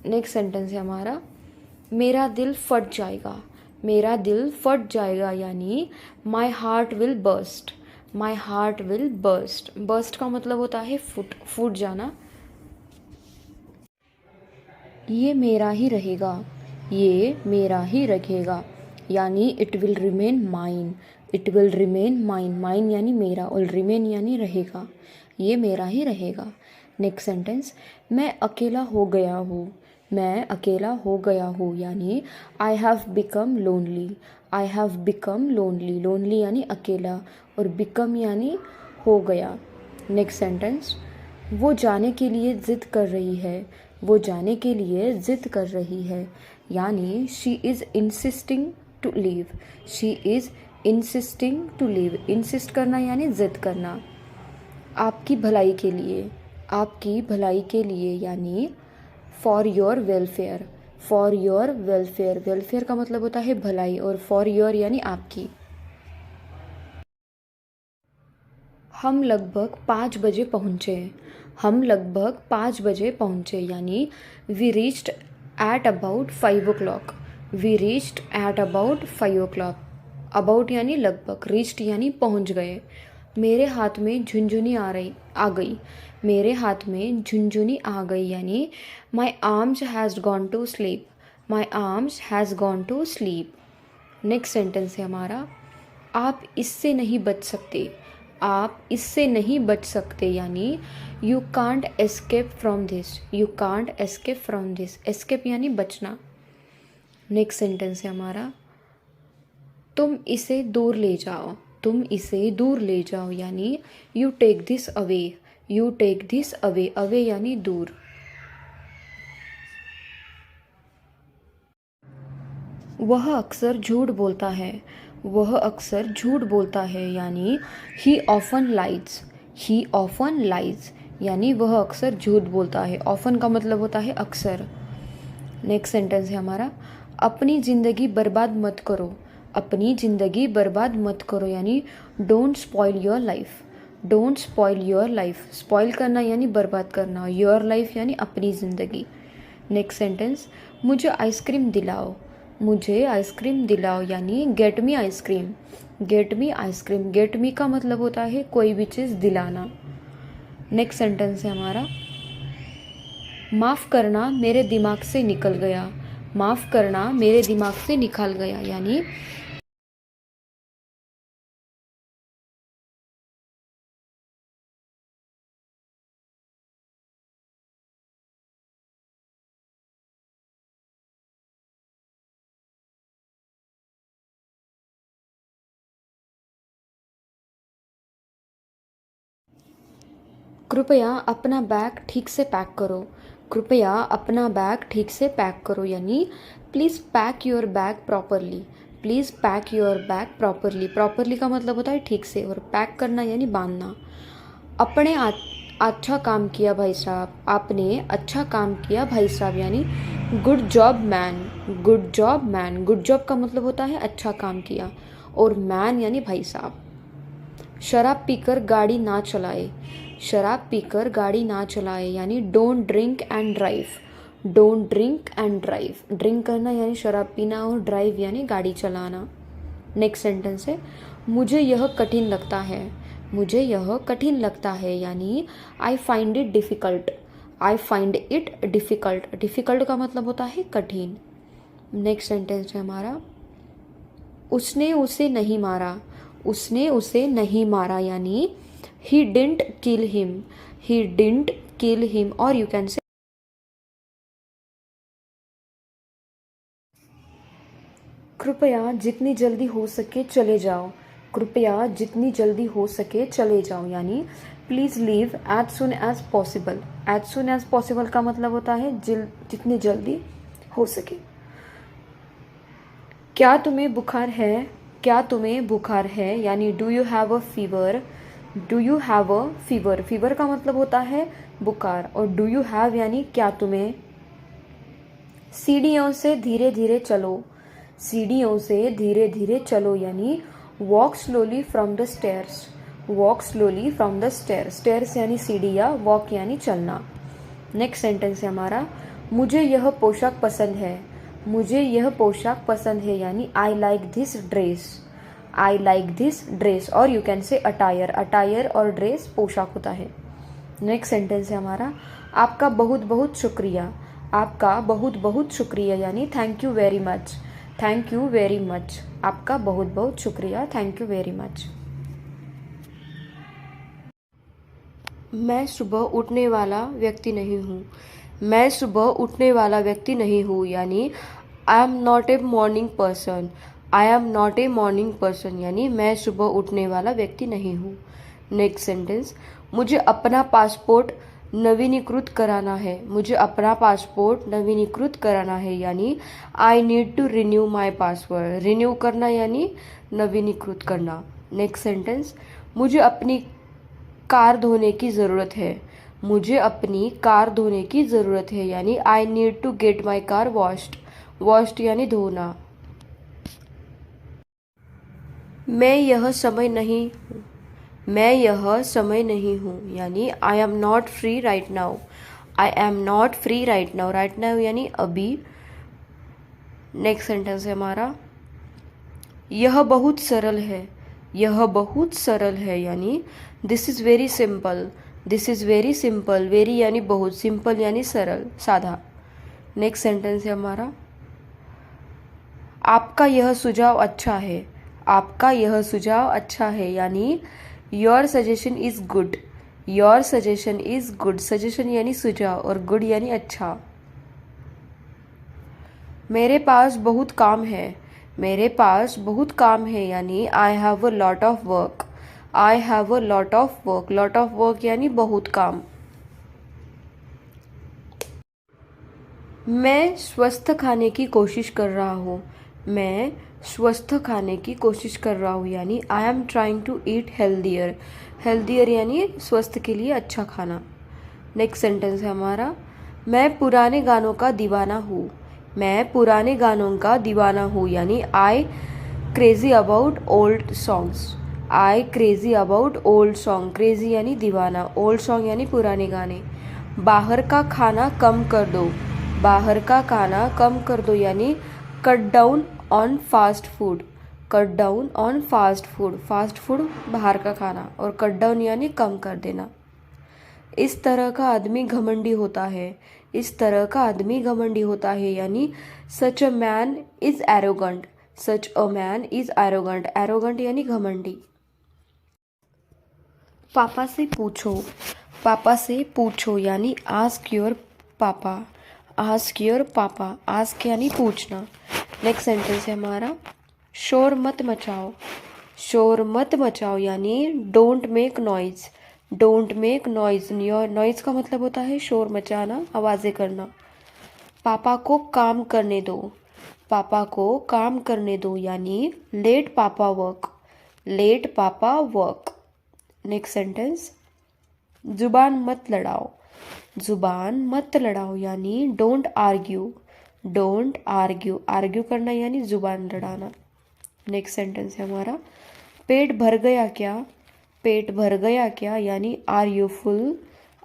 Next sentence है हमारा मेरा दिल फट जाएगा, मेरा दिल फट जाएगा, यानी my heart will burst, my heart will burst. Burst का मतलब होता है फूट जाना। ये मेरा ही रहेगा, ये मेरा ही रखेगा, यानी it will remain mine, it will remain mine. Mine यानी मेरा और रिमेन यानी रहेगा, ये मेरा ही रहेगा। नेक्स्ट सेंटेंस मैं अकेला हो गया हूँ, मैं अकेला हो गया हूँ, यानी I have become lonely, I have become lonely. Lonely यानी अकेला और बिकम यानी हो गया। नेक्स्ट सेंटेंस वो जाने के लिए ज़िद कर रही है, वो जाने के लिए ज़िद कर रही है, यानी she is insisting to leave, she is insisting to leave. Insist करना यानी ज़िद करना। आपकी भलाई के लिए, आपकी भलाई के लिए यानी for your welfare, for your welfare. Welfare का मतलब होता है भलाई और फॉर योर यानी आपकी। हम लगभग 5 बजे पहुँचे, हम लगभग 5 बजे पहुँचे यानी we reached at about 5 o'clock, we reached at about 5 o'clock। About यानी लगभग, रीच्ड यानी पहुँच गए। मेरे हाथ में झुनझुनी आ गई, मेरे हाथ में झुनझुनी आ गई यानी my arms has gone to sleep, my arms has gone to sleep. Next sentence है हमारा, आप इससे नहीं बच सकते, आप इससे नहीं बच सकते यानी you can't escape from this, you can't escape from this. Escape यानी बचना। नेक्स्ट सेंटेंस है हमारा, तुम इसे दूर ले जाओ, तुम इसे दूर ले जाओ यानी you take this away, you take this away. Away यानी दूर। वह अक्सर झूठ बोलता है, वह अक्सर झूठ बोलता है यानी ही ऑफन लाइज, ही ऑफन लाइज यानी वह अक्सर झूठ बोलता है। ऑफन का मतलब होता है अक्सर। नेक्स्ट सेंटेंस है हमारा, अपनी ज़िंदगी बर्बाद मत करो, अपनी ज़िंदगी बर्बाद मत करो यानी don't spoil your life, don't spoil your life. Spoil करना यानी बर्बाद करना, योर लाइफ यानी अपनी ज़िंदगी। नेक्स्ट सेंटेंस, मुझे आइसक्रीम दिलाओ, मुझे आइसक्रीम दिलाओ यानी get me ice cream, get me ice cream. Get me का मतलब होता है कोई भी चीज़ दिलाना। नेक्स्ट सेंटेंस है हमारा, माफ़ करना मेरे दिमाग से निकल गया, माफ़ करना मेरे दिमाग से निकल गया यानी कृपया अपना बैग ठीक से पैक करो, कृपया अपना बैग ठीक से पैक करो यानी please pack your bag properly, please pack your bag properly. Properly का मतलब होता है ठीक से और पैक करना यानी बांधना। अपने अच्छा काम किया भाई साहब, आपने अच्छा काम किया भाई साहब यानी good job man, good job man. Good job का मतलब होता है अच्छा काम किया और मैन यानी भाई साहब। शराब पीकर गाड़ी ना चलाए, शराब पीकर गाड़ी ना चलाए यानी don't drink and drive, don't drink and drive. Drink करना यानी शराब पीना और ड्राइव यानी गाड़ी चलाना। नेक्स्ट सेंटेंस है, मुझे यह कठिन लगता है, मुझे यह कठिन लगता है यानी I find it difficult, I find it difficult. Difficult का मतलब होता है कठिन। नेक्स्ट सेंटेंस है हमारा, उसने उसे नहीं मारा, उसने उसे नहीं मारा यानी he didn't kill him, he didn't kill him. और यू कैन से कृपया जितनी जल्दी हो सके चले जाओ, कृपया जितनी जल्दी हो सके चले जाओ यानी please leave as soon as possible. As soon as possible का मतलब होता है जितनी जल्दी हो सके। क्या तुम्हें बुखार है, क्या तुम्हें बुखार है यानी do you have a fever, do you have a fever. Fever का मतलब होता है बुखार और डू यू हैव यानी क्या तुम्हें। सीढ़ियों से धीरे धीरे चलो, सीढ़ियों से धीरे धीरे चलो यानी walk slowly from the stairs, walk slowly from the stairs. Stairs यानी सीढ़ियाँ, वॉक यानी चलना। नेक्स्ट सेंटेंस है हमारा, मुझे यह पोशाक पसंद है, मुझे यह पोशाक पसंद है यानी I like this dress, I like this dress. और you can say attire, attire और ड्रेस पोशाक होता है। नेक्स्ट सेंटेंस है हमारा, आपका बहुत बहुत शुक्रिया, आपका बहुत बहुत शुक्रिया यानी thank you very much, thank you very much. आपका बहुत बहुत शुक्रिया, थैंक यू वेरी मच। मैं सुबह उठने वाला व्यक्ति नहीं हूँ, मैं सुबह उठने वाला व्यक्ति नहीं हूँ यानी I am not a morning person, I am not a morning person यानी मैं सुबह उठने वाला व्यक्ति नहीं हूँ। नेक्स्ट सेंटेंस, मुझे अपना पासपोर्ट नवीनीकृत कराना है, मुझे अपना पासपोर्ट नवीनीकृत कराना है, यानी I need to renew my passport. Renew करना यानी नवीनीकृत करना। नेक्स्ट सेंटेंस, मुझे अपनी कार धोने की ज़रूरत है, मुझे अपनी कार धोने की ज़रूरत है, यानी I need to get my car washed. Washed यानी धोना। मैं यह समय नहीं हूँ, मैं यह समय नहीं हूँ, यानी I am not free right now. I am not free right now. Right now यानी अभी। नेक्स्ट सेंटेंस है हमारा, यह बहुत सरल है, यह बहुत सरल है, यानी this is very simple. This is very simple. Very यानी बहुत, सिंपल यानी सरल, सादा। नेक्स्ट सेंटेंस है हमारा, आपका यह सुझाव अच्छा है, आपका यह सुझाव अच्छा है, यानी your suggestion is good. Your suggestion is good. Suggestion यानी सुझाव और गुड यानी अच्छा। मेरे पास बहुत काम है, मेरे पास बहुत काम है, यानी I have a lot of work. I have a lot of work. Lot of work यानी बहुत काम। मैं स्वस्थ खाने की कोशिश कर रहा हूँ, मैं स्वस्थ खाने की कोशिश कर रहा हूँ, यानी I am trying to eat healthier. Healthier यानी स्वस्थ के लिए अच्छा खाना। नेक्स्ट सेंटेंस है हमारा, मैं पुराने गानों का दीवाना हूँ, मैं पुराने गानों का दीवाना हूँ, यानी I crazy about old songs. I crazy about old song. Crazy यानी दीवाना, ओल्ड सॉन्ग यानी पुराने गाने। बाहर का खाना कम कर दो, बाहर का खाना कम कर दो, यानी cut down on fast food. Cut down on fast food. Fast food बाहर का खाना, और कट डाउन यानी कम कर देना। इस तरह का आदमी घमंडी होता है, इस तरह का आदमी घमंडी होता है, यानी such a man is arrogant. Such a man is arrogant. Arrogant यानी घमंडी। पापा से पूछो, पापा से पूछो, यानी ask your papa. Ask your papa. Ask यानी पूछना। नेक्स्ट सेंटेंस है हमारा, शोर मत मचाओ, शोर मत मचाओ, यानी don't make noise. Don't make noise. Noise का मतलब होता है शोर मचाना, आवाज़ें करना। पापा को काम करने दो, पापा को काम करने दो, यानी लेट पापा वर्क। लेट पापा वर्क। नेक्स्ट सेंटेंस, जुबान मत लड़ाओ, जुबान मत लड़ाओ, यानी don't argue. Don't argue. Argue करना यानी जुबान लड़ाना। नेक्स्ट सेंटेंस है हमारा, पेट भर गया क्या, पेट भर गया क्या, यानी are you full.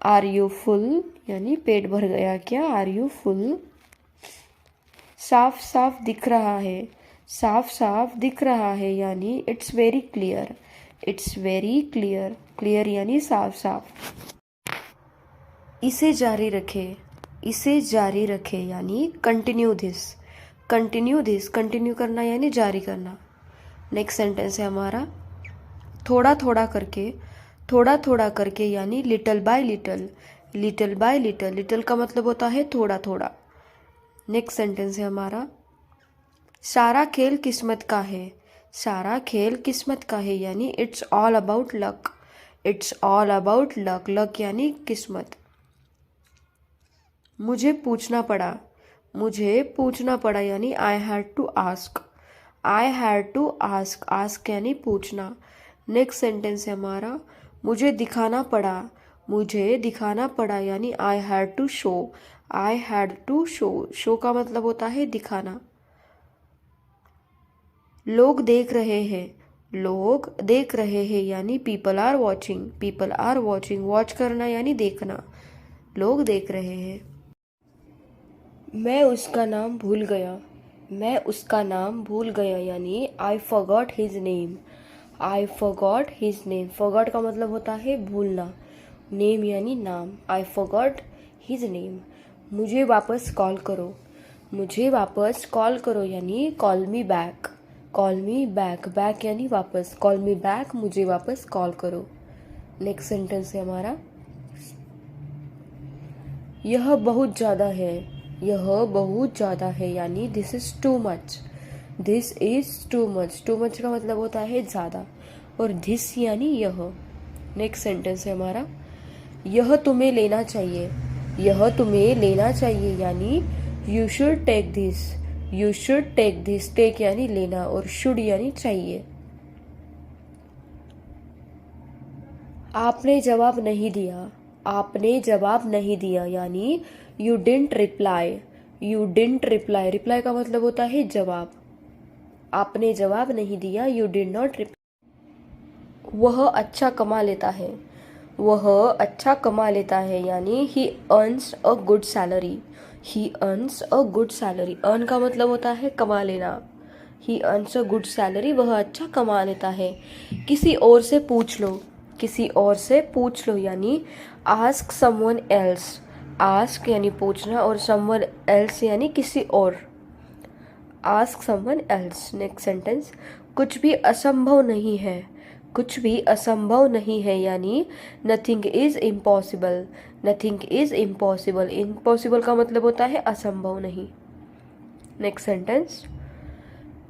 Are you full यानी पेट भर गया क्या, आर यू फुल। साफ साफ दिख रहा है, साफ साफ दिख रहा है, यानी it's very clear. It's very clear. Clear यानी साफ साफ। इसे जारी रखे, इसे जारी रखे, यानी continue this. Continue this. Continue करना यानी जारी करना। नेक्स्ट सेंटेंस है हमारा, थोड़ा थोड़ा करके, थोड़ा थोड़ा करके, यानी little by little. Little by little. Little का मतलब होता है थोड़ा थोड़ा। नेक्स्ट सेंटेंस है हमारा, सारा खेल किस्मत का है, सारा खेल किस्मत का है, यानी it's all about luck. It's all about luck. Luck यानी किस्मत। मुझे पूछना पड़ा, मुझे पूछना पड़ा, यानी I had to ask. I had to ask. Ask यानी पूछना। नेक्स्ट सेंटेंस है हमारा, मुझे दिखाना पड़ा, मुझे दिखाना पड़ा, यानी I had to show. I had to show. Show का मतलब होता है दिखाना। लोग देख रहे हैं, लोग देख रहे हैं, यानी people are watching. People are watching. Watch करना यानी देखना। लोग देख रहे हैं। मैं उसका नाम भूल गया, मैं उसका नाम भूल गया, यानी I forgot his name. I forgot his name. Forgot का मतलब होता है भूलना। नेम यानी नाम। I forgot his name. मुझे वापस कॉल करो, मुझे वापस कॉल करो, यानी call me back. Call me back. Back यानी वापस। कॉल मी बैक, मुझे वापस कॉल करो। नेक्स्ट सेंटेंस है हमारा, यह बहुत ज़्यादा है, यह बहुत ज़्यादा है, यानी this is too much. This is too much. Too much का मतलब होता है ज़्यादा, और दिस यानी यह। नेक्स्ट सेंटेंस है हमारा, यह तुम्हें लेना चाहिए, यह तुम्हें लेना चाहिए यानी you should take this, you should take this, take यानी लेना और शुड यानी चाहिए। आपने जवाब नहीं दिया, आपने जवाब नहीं दिया यानी you didn't reply, you didn't reply, reply का मतलब होता है जवाब। आपने जवाब नहीं दिया, यू डिड नॉट रिप्लाई। वह अच्छा कमा लेता है, वह अच्छा कमा लेता है यानी ही earns a good salary, he earns a good salary. Earn का मतलब होता है कमा लेना। ही अर्न्स अ गुड सैलरी, वह अच्छा कमा लेता है। किसी और से पूछ लो, किसी और से पूछ लो यानी आस्क समवन एल्स, आस्क यानी पूछना और समवन एल्स यानी किसी और। Ask someone else. Next sentence, कुछ भी असंभव नहीं है, कुछ भी असंभव नहीं है यानी nothing is impossible, nothing is impossible. Impossible का मतलब होता है असंभव नहीं। नेक्स्ट सेंटेंस,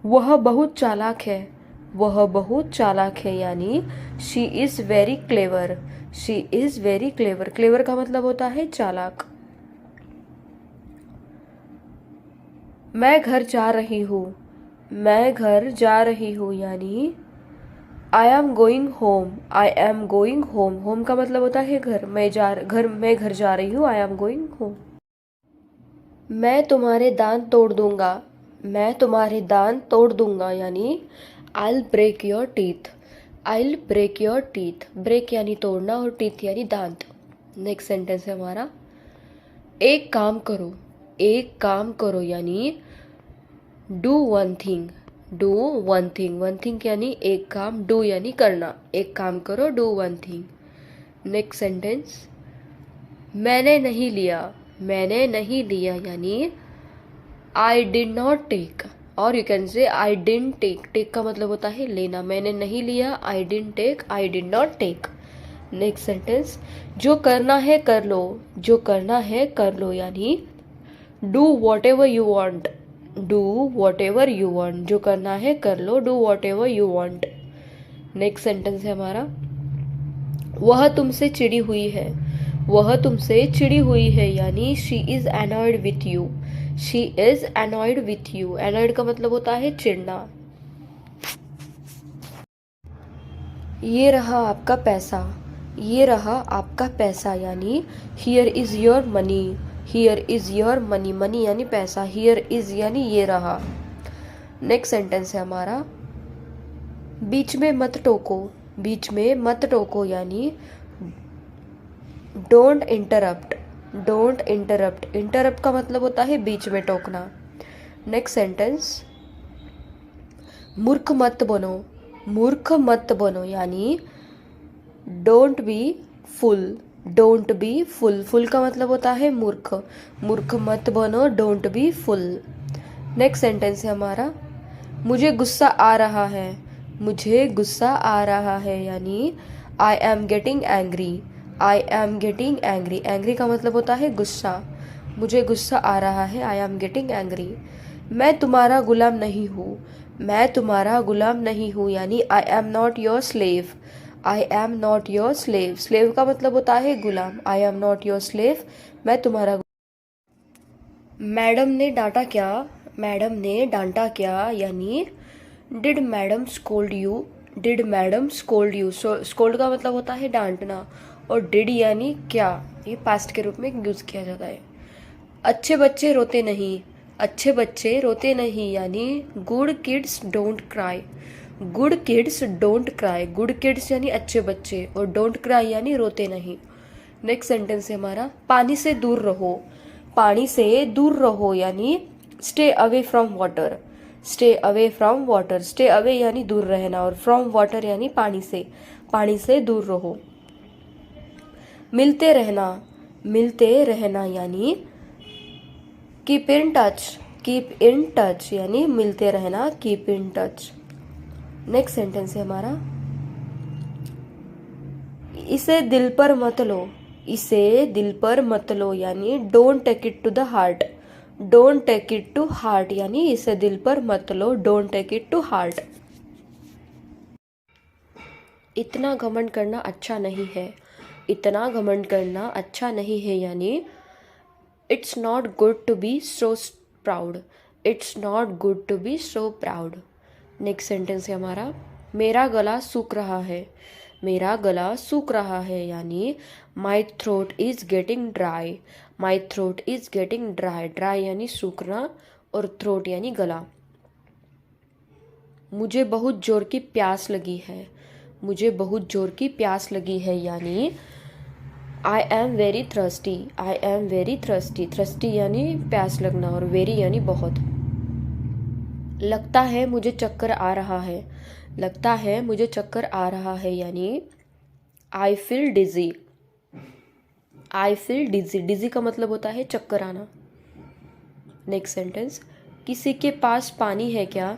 वह बहुत चालाक है, वह बहुत चालाक है यानी she is very clever, she is very clever. Clever का मतलब होता है चालाक। मैं घर जा रही हूँ, मैं घर जा रही हूँ यानी I am going home, I am going home. Home का मतलब होता है घर, मैं घर जा रही हूँ, आई एम गोइंग होम। मैं तुम्हारे दांत तोड़ दूंगा, मैं तुम्हारे दांत तोड़ दूंगा यानी I break your teeth, I break your teeth. Break यानी तोड़ना और टीथ यानी दांत। नेक्स्ट सेंटेंस है हमारा, एक काम करो, एक काम करो यानी do one thing, do one thing. One thing यानी एक काम, डू यानी करना। एक काम करो, do one thing. Next sentence, मैंने नहीं लिया, मैंने नहीं लिया यानी आई डिड नॉट टेक, और यू कैन से आई डिडंट टेक। टेक का मतलब होता है लेना। मैंने नहीं लिया, I didn't take, I did not take. Next sentence, जो करना है कर लो, जो करना है कर लो यानी do whatever you want, do whatever you want. जो करना है कर लो, do whatever you want. Next sentence है हमारा, वह तुमसे चिड़ी हुई है, वह तुमसे चिड़ी हुई है यानी she is annoyed with you, she is annoyed with you. Annoyed का मतलब होता है चिढ़ना। ये रहा आपका पैसा, ये रहा आपका पैसा यानी here is your money, here is your money. Money यानी पैसा, हियर इज यानी ये रहा। नेक्स्ट सेंटेंस है हमारा, बीच में मत टोको, बीच में मत टोको यानी don't interrupt, don't interrupt. Interrupt का मतलब होता है बीच में टोकना। नेक्स्ट सेंटेंस, मूर्ख मत बनो, मूर्ख मत बनो यानी don't B full, don't be full. Full का मतलब होता है मूर्ख, मूर्ख मत बनो, don't be full. Next sentence है हमारा, मुझे गुस्सा आ रहा है, मुझे गुस्सा आ रहा है यानी I am getting angry, I am getting angry. Angry का मतलब होता है गुस्सा। मुझे गुस्सा आ रहा है, आई एम गेटिंग एंग्री। मैं तुम्हारा गुलाम नहीं हूँ, मैं तुम्हारा गुलाम नहीं हूँ यानी I am not your slave, I am not your slave. Slave का मतलब होता है गुलाम। I am not your slave, मैं तुम्हारा। मैडम ने डांटा क्या, मैडम ने डांटा क्या यानी did madam scold you, did madam scold you. Scold का मतलब होता है डांटना और डिड यानी क्या, ये पास्ट के रूप में यूज किया जाता है। अच्छे बच्चे रोते नहीं, अच्छे बच्चे रोते नहीं यानी good kids don't cry, good kids don't cry. Good kids यानी अच्छे बच्चे और डोंट क्राई यानी रोते नहीं। नेक्स्ट सेंटेंस है हमारा, पानी से दूर रहो, पानी से दूर रहो यानी stay away from water, stay away from water. Stay away यानी दूर रहना और फ्रॉम वाटर यानी पानी से, पानी से दूर रहो। मिलते रहना, मिलते रहना यानी keep in touch, keep in touch यानी मिलते रहना, keep in touch. Next sentence है हमारा, इसे दिल पर मत लो, इसे दिल पर मत लो यानी don't take it to the heart, don't take it to heart यानी इसे दिल पर मत लो, don't take it to heart. इतना घमंड करना अच्छा नहीं है, इतना घमंड करना अच्छा नहीं है, यानी it's not good to be so proud, it's not good to be so proud. Next sentence है हमारा, मेरा गला सूख रहा है, मेरा गला सूख रहा है, यानी my throat is getting dry, my throat is getting dry. Dry यानी सूखना और थ्रोट यानी गला। मुझे बहुत जोर की प्यास लगी है, मुझे बहुत जोर की प्यास लगी है, यानी I am very thirsty, I am very thirsty. Thirsty यानी प्यास लगना और वेरी यानी बहुत। लगता है मुझे चक्कर आ रहा है, लगता है मुझे चक्कर आ रहा है, यानी I feel digi, I feel डिजी। डिजी का मतलब होता है चक्कर आना। नेक्स्ट सेंटेंस, किसी के पास पानी है क्या,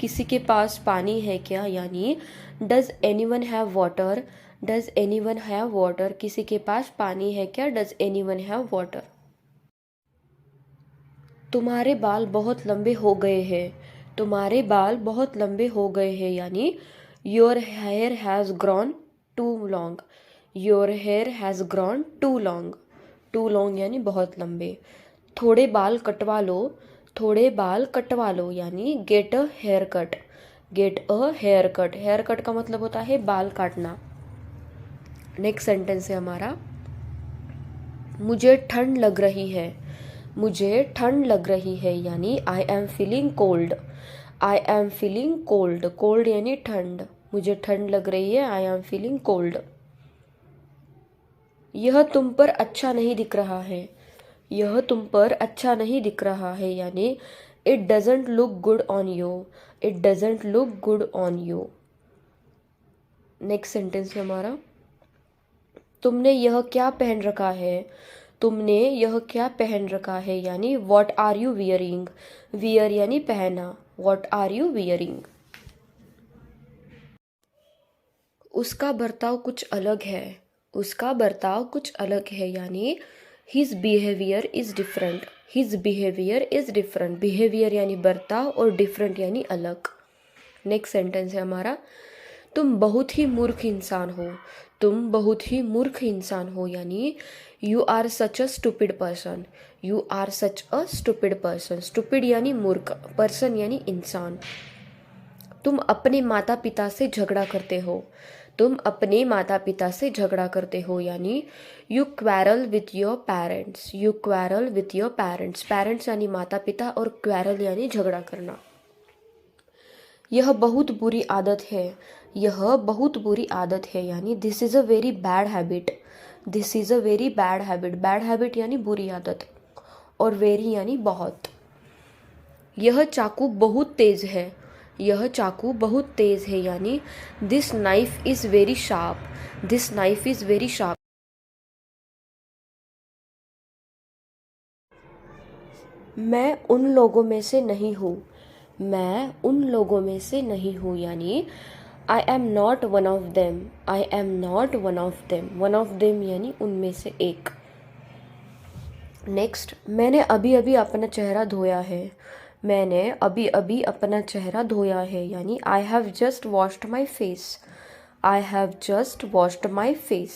किसी के पास पानी है क्या, यानी does anyone have water, does anyone have water. किसी के पास पानी है क्या, डज एनीवन हैव वाटर। तुम्हारे बाल बहुत लंबे हो गए हैं, तुम्हारे बाल बहुत लंबे हो गए हैं, यानी your hair has grown too long, your hair has grown too long. Too long यानी बहुत लंबे। थोड़े बाल कटवा लो, थोड़े बाल कटवा लो, यानी get a hair cut, get a hair cut. Hair cut का मतलब होता है बाल काटना। नेक्स्ट सेंटेंस है हमारा, मुझे ठंड लग रही है, मुझे ठंड लग रही है, यानी I am feeling cold, I am feeling cold. Cold यानी ठंड, मुझे ठंड लग रही है, आई एम फीलिंग कोल्ड। यह तुम पर अच्छा नहीं दिख रहा है, यह तुम पर अच्छा नहीं दिख रहा है, यानी it doesn't look good on you, it doesn't look good on you. Next sentence है हमारा, तुमने यह क्या पहन रखा है, तुमने यह क्या पहन रखा है, यानी what are you wearing. Wear यानी पहना, वॉट आर यू वियरिंग। उसका बर्ताव कुछ अलग है, उसका बर्ताव कुछ अलग है, यानी his behaviour is different, his behaviour is different. Behaviour यानी बर्ताव और डिफरेंट यानी अलग। नेक्स्ट सेंटेंस है हमारा, तुम बहुत ही मूर्ख इंसान हो, तुम बहुत ही मूर्ख इंसान हो, यानी you are such a stupid person, you are such a stupid person. Stupid यानी मूर्ख, पर्सन यानी इंसान। तुम अपने माता पिता से झगड़ा करते हो, तुम अपने माता पिता से झगड़ा करते हो, यानी you quarrel with your parents, you quarrel with your parents. Parents यानी माता पिता और क्वेरल यानी झगड़ा करना। यह बहुत बुरी आदत है, यह बहुत बुरी आदत है, यानी this is a very bad habit, this is a very bad habit. Bad habit यानी बुरी आदत और वेरी यानी बहुत। यह चाकू बहुत तेज़ है, यह चाकू बहुत तेज़ है, यानी this knife is very sharp, this knife is very sharp. मैं उन लोगों में से नहीं हूँ, मैं उन लोगों में से नहीं हूँ, यानी I am not one of them, I am not one of them. One of them यानी उनमें से एक। नेक्स्ट, मैंने अभी अभी अपना चेहरा धोया है, मैंने अभी अभी अपना चेहरा धोया है, यानी I have just washed my face, I have just washed my face.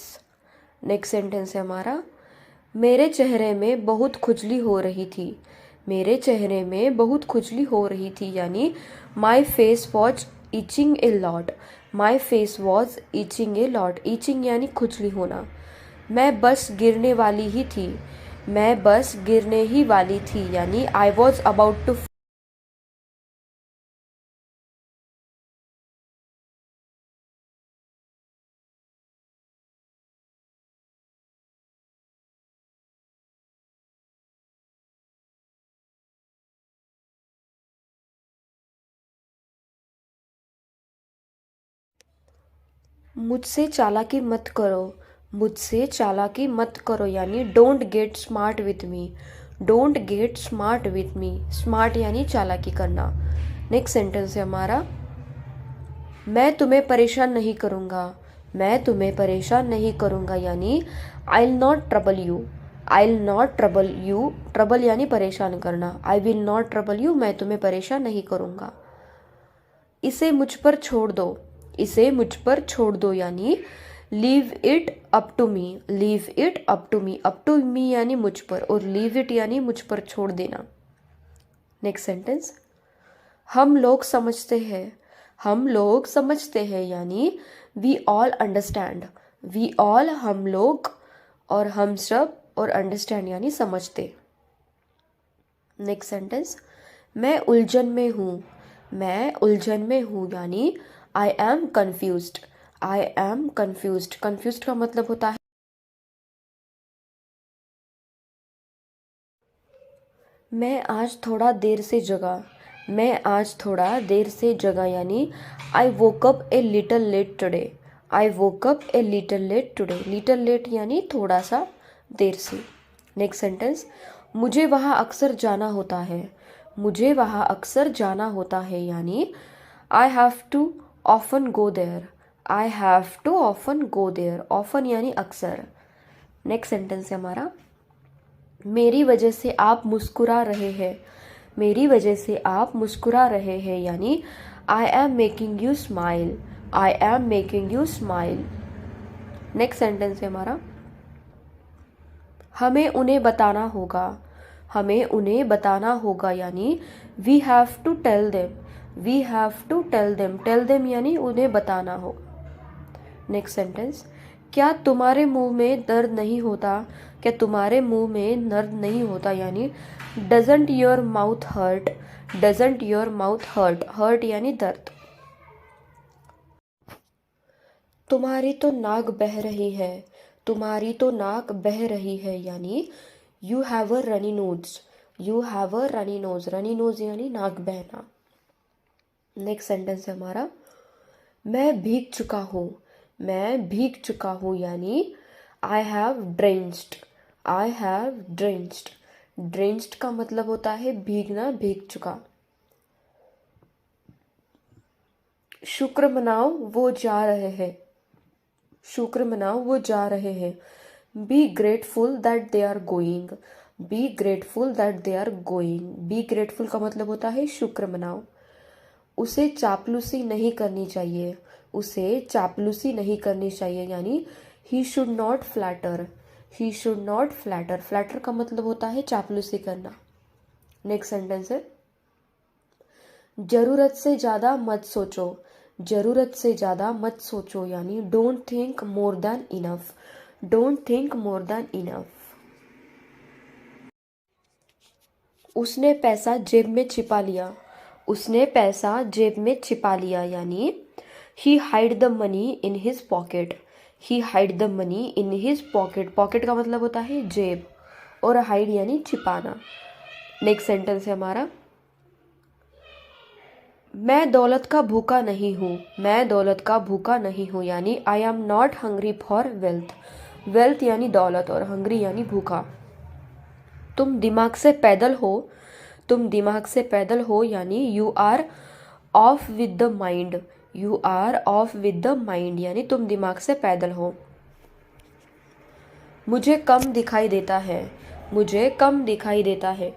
Next sentence है हमारा, मेरे चेहरे में बहुत खुजली हो रही थी, मेरे चेहरे में बहुत खुजली हो रही थी, यानी my face was itching a lot, my face was itching a lot. Itching यानी खुजली होना। मैं बस गिरने वाली ही थी, मैं बस गिरने ही वाली थी, यानी आई वॉज अबाउट टू। मुझसे चालाकी मत करो, मुझसे चालाकी मत करो, यानी don't get smart with me, don't get smart with me. Smart यानी चालाकी करना। नेक्स्ट सेंटेंस है हमारा, मैं तुम्हें परेशान नहीं करूँगा, मैं तुम्हें परेशान नहीं करूँगा, यानी I will not trouble you, I will not trouble you. Trouble यानी परेशान करना। I will not trouble you, मैं तुम्हें परेशान नहीं करूँगा। इसे मुझ पर छोड़ दो, इसे मुझ पर छोड़ दो, यानी leave it up to me, leave it up to me, up to me यानी मुझ पर, और लीव इट यानी मुझ पर छोड़ देना। नेक्स्ट सेंटेंस, हम लोग समझते हैं, हम लोग समझते हैं यानी we all understand, we all हम लोग, और हम सब, और अंडरस्टैंड यानी समझते। नेक्स्ट सेंटेंस, मैं उलझन में हूँ, मैं उलझन में हूँ यानी I M confused, I am confused. Confused का मतलब होता है मैं आज थोड़ा देर से जगा, मैं आज थोड़ा देर से जगा यानी I woke up a little late today, I woke up a little late today. Little late यानी थोड़ा सा देर से। नेक्स्ट सेंटेंस, मुझे वहाँ अक्सर जाना होता है, मुझे वहाँ अक्सर जाना होता है यानी I have to often go there, I have to often go there. Often यानी अक्सर। नेक्स्ट सेंटेंस है हमारा, मेरी वजह से आप मुस्कुरा रहे हैं, मेरी वजह से आप मुस्कुरा रहे हैं यानी I am making you smile, I am making you smile. Next sentence है हमारा, हमें उन्हें बताना होगा, हमें उन्हें बताना होगा यानी we have to tell them, we have to tell them. Tell them यानी उन्हें बताना होगा। नेक्स्ट सेंटेंस, क्या तुम्हारे मुंह में दर्द नहीं होता, क्या तुम्हारे मुंह में दर्द नहीं होता यानी doesn't your mouth hurt, doesn't your mouth hurt. Hurt यानी दर्द। तुम्हारी तो नाक बह रही है, तुम्हारी तो नाक बह रही है यानी you have a runny nose, you have a runny nose. Runny nose यानी नाक बहना। नेक्स्ट सेंटेंस है हमारा, मैं भीग चुका हूँ, मैं भीग चुका हूँ यानी I have drenched, I have drenched. Drenched का मतलब होता है भीगना, भीग चुका। शुक्र मनाओ वो जा रहे हैं, शुक्र मनाओ वो जा रहे हैं। Be grateful that they are going, be grateful that they are going. Be grateful का मतलब होता है शुक्र मनाओ। उसे चापलूसी नहीं करनी चाहिए, उसे चापलूसी नहीं करनी चाहिए यानी he should not flatter, he should not flatter. Flatter का मतलब होता है चापलूसी करना। नेक्स्ट सेंटेंस है, जरूरत से ज़्यादा मत सोचो, जरूरत से ज़्यादा मत सोचो यानी don't think more than enough, don't think more than enough. उसने पैसा जेब में छिपा लिया, उसने पैसा जेब में छिपा लिया यानी he hide the money in his pocket, he hide the money in his pocket. Pocket का मतलब होता है जेब, और हाइड यानी छिपाना। नेक्स्ट सेंटेंस है हमारा, मैं दौलत का भूखा नहीं हूँ, मैं दौलत का भूखा नहीं हूँ यानी I am not hungry for wealth. Wealth यानी दौलत, और हंग्री यानी भूखा। तुम दिमाग से पैदल हो, तुम दिमाग से पैदल हो यानी you are off with the mind, you are off with the mind यानी तुम दिमाग से पैदल हो। मुझे कम दिखाई देता है, मुझे कम दिखाई देता है।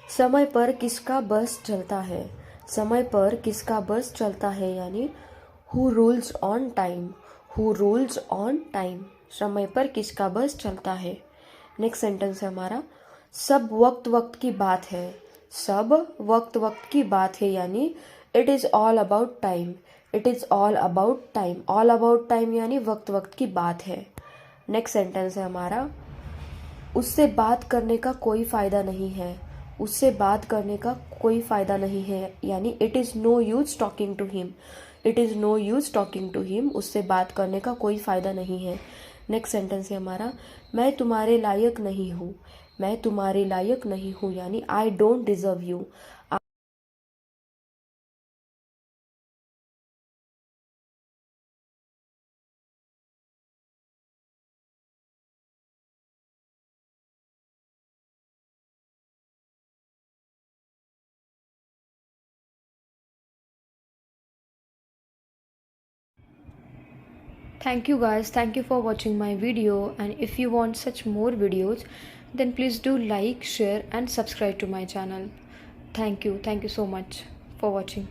समय पर किसका बस चलता है, समय पर किसका बस चलता है यानी who rules on time, who rules on time. समय पर किसका बस चलता है। नेक्स्ट सेंटेंस है हमारा, सब वक्त वक्त की बात है, सब वक्त वक्त की बात है यानी it is all about time, it is all about time. All about time यानी वक्त वक्त की बात है। नेक्स्ट सेंटेंस है हमारा, उससे बात करने का कोई फ़ायदा नहीं है, उससे बात करने का कोई फ़ायदा नहीं है यानी it is no use talking to him, it is no use talking to him. उससे बात करने का कोई फ़ायदा नहीं है। नेक्स्ट सेंटेंस है हमारा, मैं तुम्हारे लायक नहीं हूँ, मैं तुम्हारे लायक नहीं हूँ यानी I don't deserve you. Thank you guys. Thank you for watching my video. And if you want such more videos, then please do like, share, and subscribe to my channel. Thank you. Thank you so much for watching.